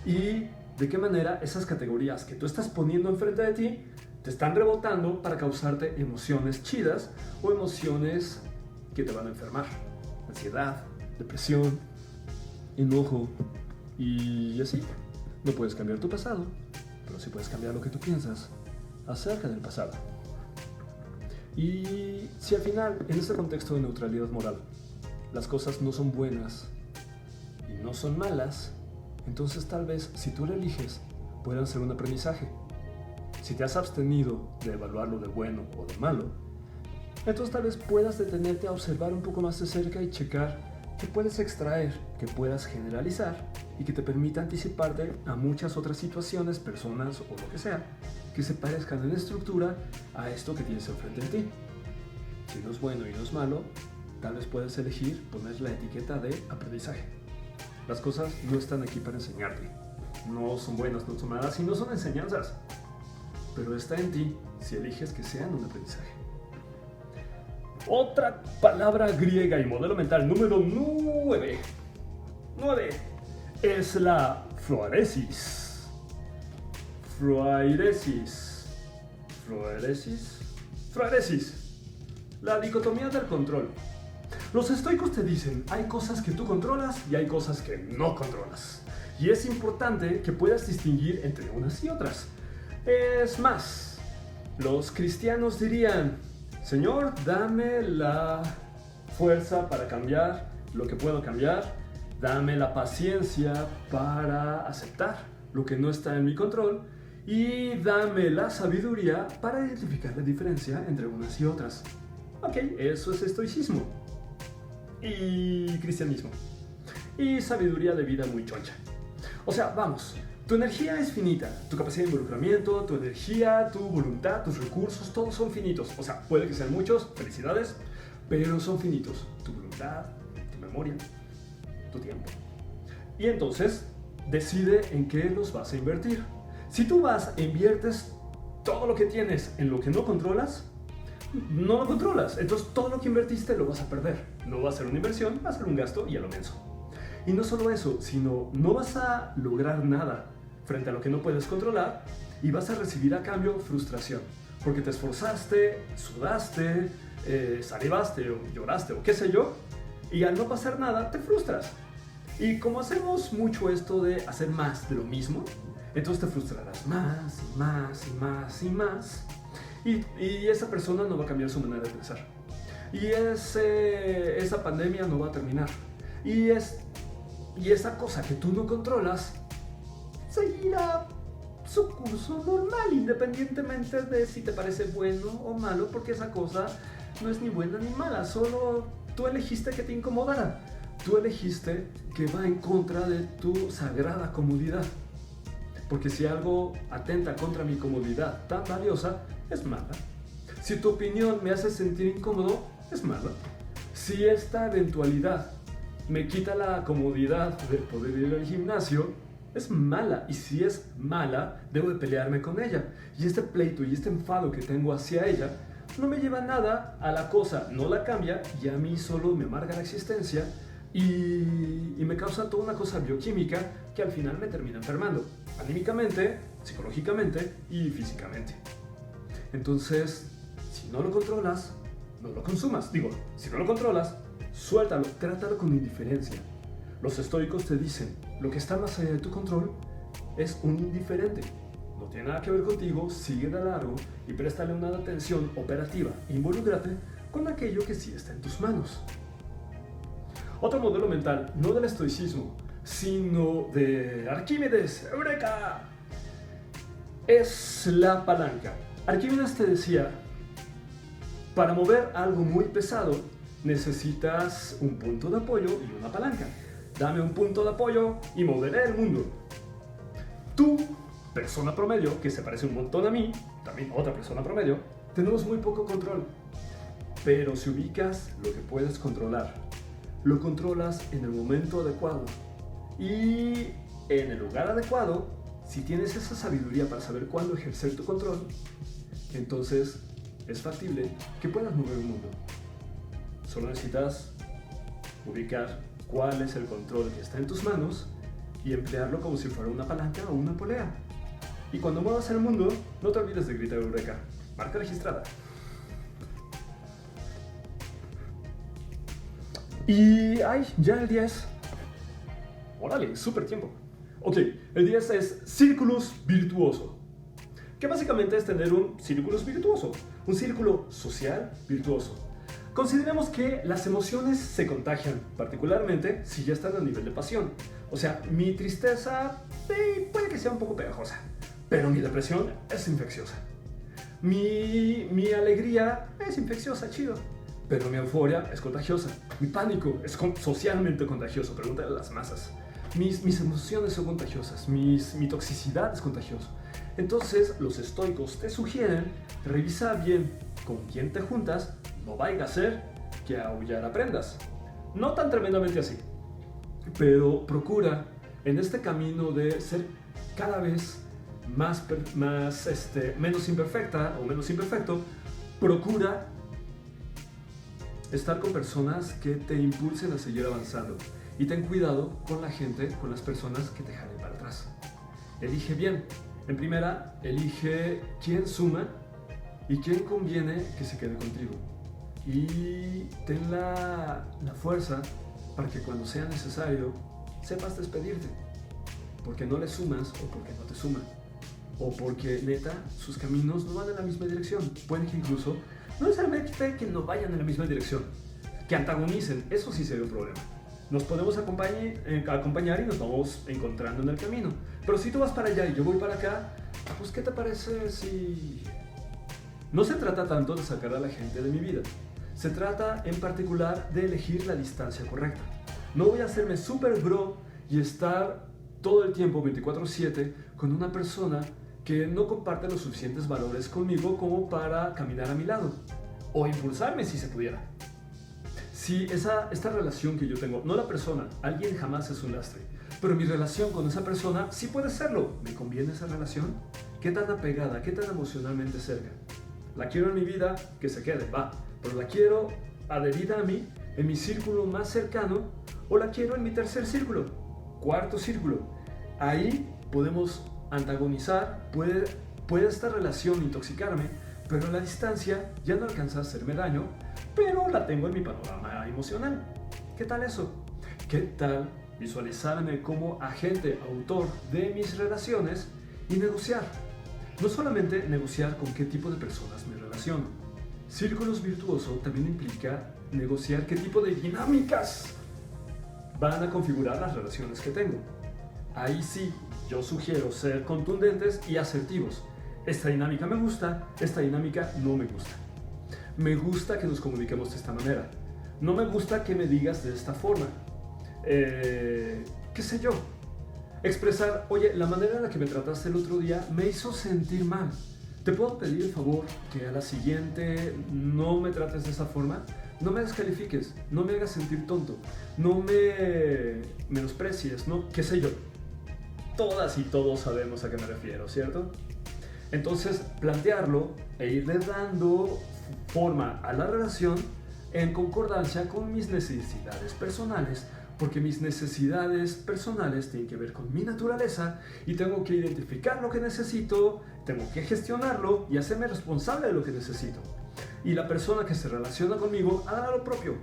[SPEAKER 1] Y de qué manera esas categorías que tú estás poniendo enfrente de ti te están rebotando para causarte emociones chidas o emociones que te van a enfermar. Ansiedad, depresión, enojo y así. No puedes cambiar tu pasado, pero sí puedes cambiar lo que tú piensas acerca del pasado. Y si al final, en este contexto de neutralidad moral, las cosas no son buenas y no son malas, entonces tal vez si tú lo eliges puedan ser un aprendizaje. Si te has abstenido de evaluarlo de bueno o de malo, entonces tal vez puedas detenerte a observar un poco más de cerca y checar qué puedes extraer, qué puedas generalizar y que te permita anticiparte a muchas otras situaciones, personas o lo que sea, que se parezcan en estructura a esto que tienes enfrente de ti. Si no es bueno y no es malo, tal vez puedes elegir poner la etiqueta de aprendizaje. Las cosas no están aquí para enseñarte. No son buenas, no son malas y no son enseñanzas. Pero está en ti si eliges que sean un aprendizaje. Otra palabra griega y modelo mental número 9 es la phroairesis. Phroairesis. La dicotomía del control. Los estoicos te dicen, hay cosas que tú controlas y hay cosas que no controlas. Y es importante que puedas distinguir entre unas y otras. Es más, los cristianos dirían, Señor, dame la fuerza para cambiar lo que puedo cambiar, dame la paciencia para aceptar lo que no está en mi control y dame la sabiduría para identificar la diferencia entre unas y otras. Ok, eso es estoicismo y cristianismo y sabiduría de vida muy choncha. O sea, vamos, tu energía es finita, tu capacidad de involucramiento, tu energía, tu voluntad, tus recursos, todos son finitos. O sea, puede que sean muchos, felicidades, pero son finitos. Tu voluntad, tu memoria, tu tiempo. Y entonces, decide en qué los vas a invertir. Si tú inviertes todo lo que tienes en lo que no controlas, no lo controlas. Entonces, todo lo que invertiste lo vas a perder. No va a ser una inversión, va a ser un gasto y a lo menso. Y no solo eso, sino no vas a lograr nada frente a lo que no puedes controlar y vas a recibir a cambio frustración, porque te esforzaste, sudaste, salivaste o lloraste o qué sé yo, y al no pasar nada te frustras. Y como hacemos mucho esto de hacer más de lo mismo, entonces te frustrarás más y más y más y más, y esa persona no va a cambiar su manera de pensar. Y esa pandemia no va a terminar. Y esa cosa que tú no controlas seguirá su curso normal, independientemente de si te parece bueno o malo, porque esa cosa no es ni buena ni mala, solo tú elegiste que te incomodara. Tú elegiste que va en contra de tu sagrada comodidad. Porque si algo atenta contra mi comodidad tan valiosa, es mala. Si tu opinión me hace sentir incómodo, es mala. Si esta eventualidad me quita la comodidad de poder ir al gimnasio, es mala. Y si es mala, debo de pelearme con ella. Y este pleito y este enfado que tengo hacia ella no me lleva nada a la cosa, no la cambia y a mí solo me amarga la existencia y me causa toda una cosa bioquímica que al final me termina enfermando, anímicamente, psicológicamente y físicamente. Entonces, si no lo controlas, no lo consumas. Digo, si no lo controlas, suéltalo, trátalo con indiferencia. Los estoicos te dicen, lo que está más allá de tu control es un indiferente. No tiene nada que ver contigo, sigue de largo y préstale una atención operativa. Involúcrate con aquello que sí está en tus manos. Otro modelo mental, no del estoicismo, sino de Arquímedes, ¡Eureka!, es la palanca. Arquímedes te decía, para mover algo muy pesado necesitas un punto de apoyo y una palanca. Dame un punto de apoyo y moveré el mundo. Tú, persona promedio, que se parece un montón a mí, también otra persona promedio, tenemos muy poco control. Pero si ubicas lo que puedes controlar, lo controlas en el momento adecuado y en el lugar adecuado, si tienes esa sabiduría para saber cuándo ejercer tu control, entonces es factible que puedas mover el mundo. Solo necesitas ubicar cuál es el control que está en tus manos y emplearlo como si fuera una palanca o una polea. Y cuando muevas el mundo, no te olvides de gritar Eureka. Marca registrada. Y ya el 10. Órale, súper tiempo. Ok, el 10 es Círculus Virtuoso, que básicamente es tener un círculo virtuoso, un círculo social virtuoso. Consideremos que las emociones se contagian, particularmente si ya están a nivel de pasión. O sea, mi tristeza puede que sea un poco pegajosa, pero mi depresión es infecciosa. Mi alegría es infecciosa, chido, pero mi euforia es contagiosa. Mi pánico es socialmente contagioso, pregúntale a las masas. Mis emociones son contagiosas, mi toxicidad es contagiosa. Entonces, los estoicos te sugieren revisar bien con quién te juntas, no vaya a ser que a aullar aprendas. No tan tremendamente así, pero procura en este camino de ser cada vez menos imperfecta o menos imperfecto, procura estar con personas que te impulsen a seguir avanzando. Y ten cuidado con la gente, con las personas que te jalen para atrás. Elige bien. En primera, elige quién suma y quién conviene que se quede contigo. Y ten la fuerza para que cuando sea necesario sepas despedirte. Porque no le sumas o porque no te suman. O porque neta sus caminos no van en la misma dirección. Puede que incluso no necesariamente que no vayan en la misma dirección, que antagonicen, eso sí sería un problema. Nos podemos acompañar y nos vamos encontrando en el camino. Pero si tú vas para allá y yo voy para acá, pues ¿qué te parece si...? No se trata tanto de sacar a la gente de mi vida. Se trata en particular de elegir la distancia correcta. No voy a hacerme super bro y estar todo el tiempo 24/7 con una persona que no comparte los suficientes valores conmigo como para caminar a mi lado o impulsarme si se pudiera. Si esta relación que yo tengo, no la persona, alguien jamás es un lastre, pero mi relación con esa persona sí puede serlo. ¿Me conviene esa relación? ¿Qué tan apegada, qué tan emocionalmente cerca? La quiero en mi vida, que se quede, va, pero la quiero adherida a mí, en mi círculo más cercano, o la quiero en mi tercer círculo, cuarto círculo. Ahí podemos antagonizar, puede esta relación intoxicarme, pero a la distancia ya no alcanza a hacerme daño, pero la tengo en mi panorama emocional. ¿Qué tal eso? ¿Qué tal visualizarme como agente, autor de mis relaciones y negociar? No solamente negociar con qué tipo de personas me relaciono, Círculos virtuoso también implica negociar qué tipo de dinámicas van a configurar las relaciones que tengo. Ahí sí, yo sugiero ser contundentes y asertivos. Esta dinámica me gusta, esta dinámica no me gusta. Me gusta que nos comuniquemos de esta manera. No me gusta que me digas de esta forma. ¿Qué sé yo? Expresar, oye, la manera en la que me trataste el otro día me hizo sentir mal. ¿Te puedo pedir el favor que a la siguiente no me trates de esa forma? No me descalifiques, no me hagas sentir tonto, no me menosprecies, ¿no? ¿Qué sé yo? Todas y todos sabemos a qué me refiero, ¿cierto? Entonces, plantearlo e irle dando forma a la relación en concordancia con mis necesidades personales, porque mis necesidades personales tienen que ver con mi naturaleza y tengo que identificar lo que necesito, tengo que gestionarlo y hacerme responsable de lo que necesito. Y la persona que se relaciona conmigo hará lo propio.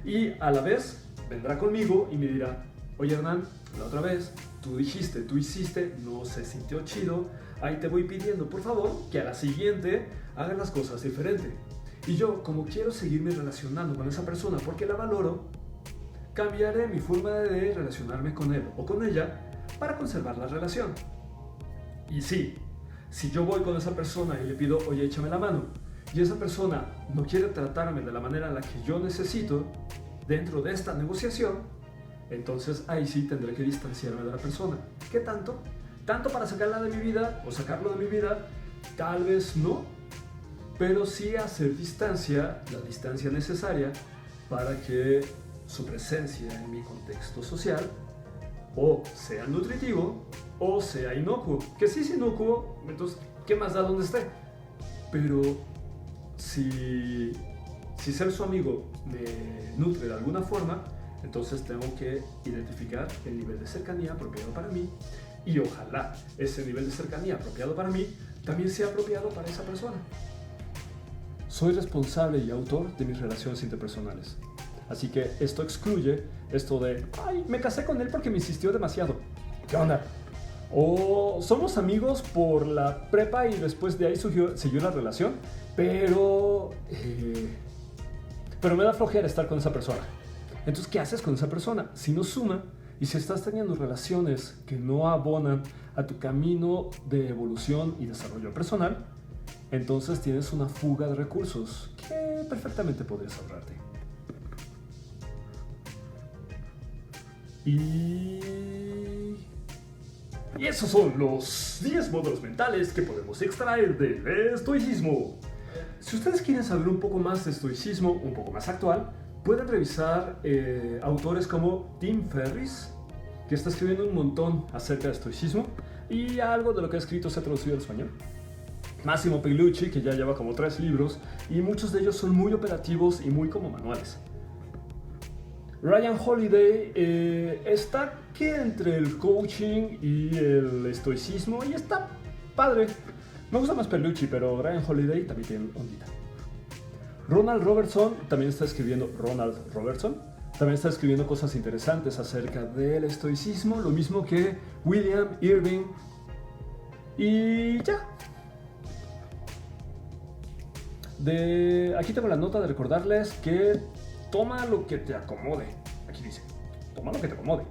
[SPEAKER 1] Y a la vez vendrá conmigo y me dirá, oye Hernán, la otra vez tú dijiste, tú hiciste, no se sintió chido, ahí te voy pidiendo por favor que a la siguiente hagas las cosas diferente. Y yo, como quiero seguirme relacionando con esa persona porque la valoro, cambiaré mi forma de relacionarme con él o con ella para conservar la relación. Y sí, si yo voy con esa persona y le pido, oye, échame la mano, y esa persona no quiere tratarme de la manera en la que yo necesito dentro de esta negociación, entonces ahí sí tendré que distanciarme de la persona. ¿Qué tanto? ¿Tanto para sacarla de mi vida o sacarlo de mi vida? Tal vez no, pero sí hacer distancia, la distancia necesaria para que su presencia en mi contexto social o sea nutritivo o sea inocuo. Que si es inocuo, entonces, ¿qué más da donde esté? Pero si ser su amigo me nutre de alguna forma, entonces tengo que identificar el nivel de cercanía apropiado para mí y ojalá ese nivel de cercanía apropiado para mí también sea apropiado para esa persona. Soy responsable y autor de mis relaciones interpersonales. Así que esto excluye esto de, ay, me casé con él porque me insistió demasiado. ¿Qué onda? O somos amigos por la prepa y después de ahí siguió la relación, pero me da flojera estar con esa persona. Entonces, ¿qué haces con esa persona? Si no suma y si estás teniendo relaciones que no abonan a tu camino de evolución y desarrollo personal, entonces tienes una fuga de recursos que perfectamente podrías ahorrarte. Y esos son los 10 modelos mentales que podemos extraer del estoicismo. Si ustedes quieren saber un poco más de estoicismo, un poco más actual, pueden revisar autores como Tim Ferriss, que está escribiendo un montón acerca de estoicismo, y algo de lo que ha escrito se ha traducido al español. Massimo Pigliucci, que ya lleva como 3 libros, y muchos de ellos son muy operativos y muy como manuales. Ryan Holiday está que entre el coaching y el estoicismo y está padre. Me gusta más Pigliucci, pero Ryan Holiday también tiene ondita. Ronald Robertson también está escribiendo cosas interesantes acerca del estoicismo, lo mismo que William Irving. Y ya. Aquí tengo la nota de recordarles que toma lo que te acomode. Aquí dice, toma lo que te acomode.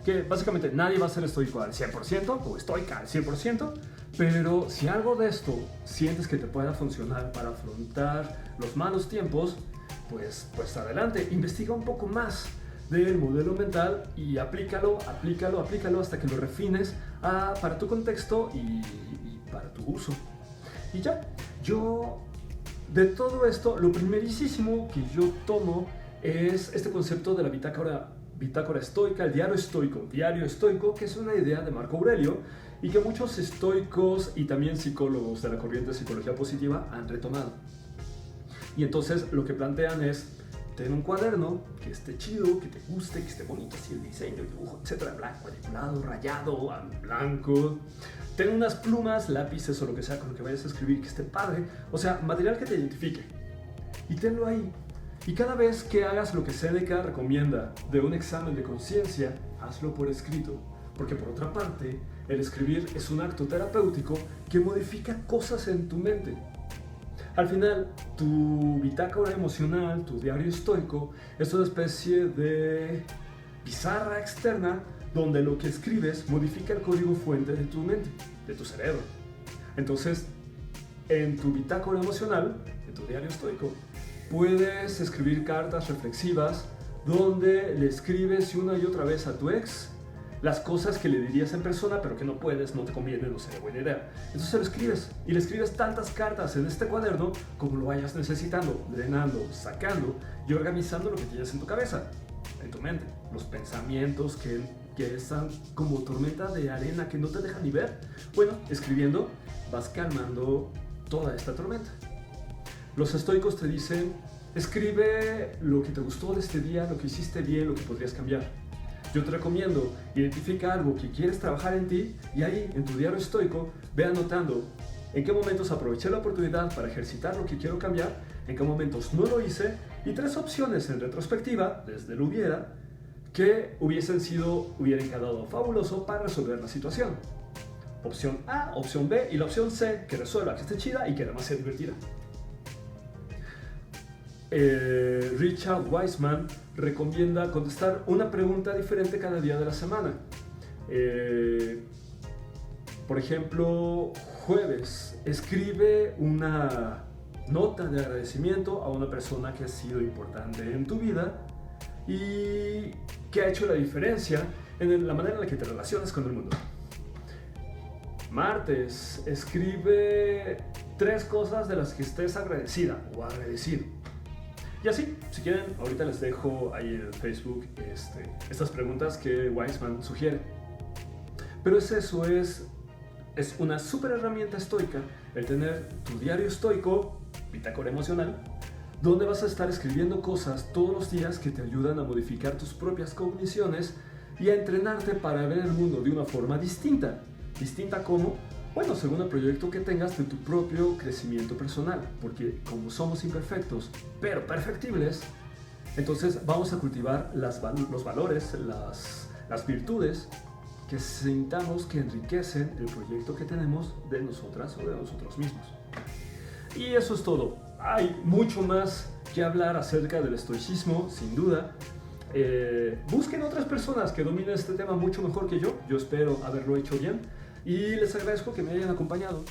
[SPEAKER 1] Que básicamente nadie va a ser estoico al 100% o estoica al 100%, pero si algo de esto sientes que te pueda funcionar para afrontar los malos tiempos, pues adelante, investiga un poco más del modelo mental y aplícalo hasta que lo refines para tu contexto y para tu uso. Y ya, de todo esto, lo primerísimo que yo tomo es este concepto de la bitácora estoica, el diario estoico, que es una idea de Marco Aurelio y que muchos estoicos y también psicólogos de la corriente de psicología positiva han retomado. Y entonces lo que plantean es, ten un cuaderno que esté chido, que te guste, que esté bonito, así el diseño, el dibujo, etcétera, blanco, cuadriculado, rayado, blanco. Ten unas plumas, lápices o lo que sea con lo que vayas a escribir que esté padre, o sea, material que te identifique. Y tenlo ahí. Y cada vez que hagas lo que Séneca recomienda de un examen de conciencia, hazlo por escrito. Porque por otra parte, el escribir es un acto terapéutico que modifica cosas en tu mente. Al final, tu bitácora emocional, tu diario estoico, es una especie de pizarra externa donde lo que escribes modifica el código fuente de tu mente, de tu cerebro. Entonces, en tu bitácora emocional, en tu diario estoico, puedes escribir cartas reflexivas donde le escribes una y otra vez a tu ex las cosas que le dirías en persona, pero que no puedes, no te conviene, no sería buena idea. Entonces lo escribes, y le escribes tantas cartas en este cuaderno como lo vayas necesitando, drenando, sacando y organizando lo que tienes en tu cabeza, en tu mente. Los pensamientos que están como tormenta de arena que no te dejan ni ver. Bueno, escribiendo vas calmando toda esta tormenta. Los estoicos te dicen, escribe lo que te gustó de este día, lo que hiciste bien, lo que podrías cambiar. Yo te recomiendo, identifica algo que quieres trabajar en ti y ahí, en tu diario estoico, ve anotando en qué momentos aproveché la oportunidad para ejercitar lo que quiero cambiar, en qué momentos no lo hice y 3 opciones en retrospectiva, desde el hubiera, que hubieran quedado fabuloso para resolver la situación. Opción A, opción B y la opción C, que resuelva, que esté chida y que además sea divertida. Richard Wiseman recomienda contestar una pregunta diferente cada día de la semana. Por ejemplo, jueves, escribe una nota de agradecimiento a una persona que ha sido importante en tu vida y que ha hecho la diferencia en la manera en la que te relacionas con el mundo. Martes, escribe 3 cosas de las que estés agradecida o agradecido. Y así, si quieren, ahorita les dejo ahí en Facebook estas preguntas que Wiseman sugiere. Pero eso es una súper herramienta estoica, el tener tu diario estoico, bitácora emocional, donde vas a estar escribiendo cosas todos los días que te ayudan a modificar tus propias cogniciones y a entrenarte para ver el mundo de una forma distinta. ¿Distinta cómo? Bueno, según el proyecto que tengas de tu propio crecimiento personal, porque como somos imperfectos, pero perfectibles, entonces vamos a cultivar los valores, las virtudes que sintamos que enriquecen el proyecto que tenemos de nosotras o de nosotros mismos. Y eso es todo. Hay mucho más que hablar acerca del estoicismo, sin duda. Busquen otras personas que dominen este tema mucho mejor que yo. Yo espero haberlo hecho bien. Y les agradezco que me hayan acompañado.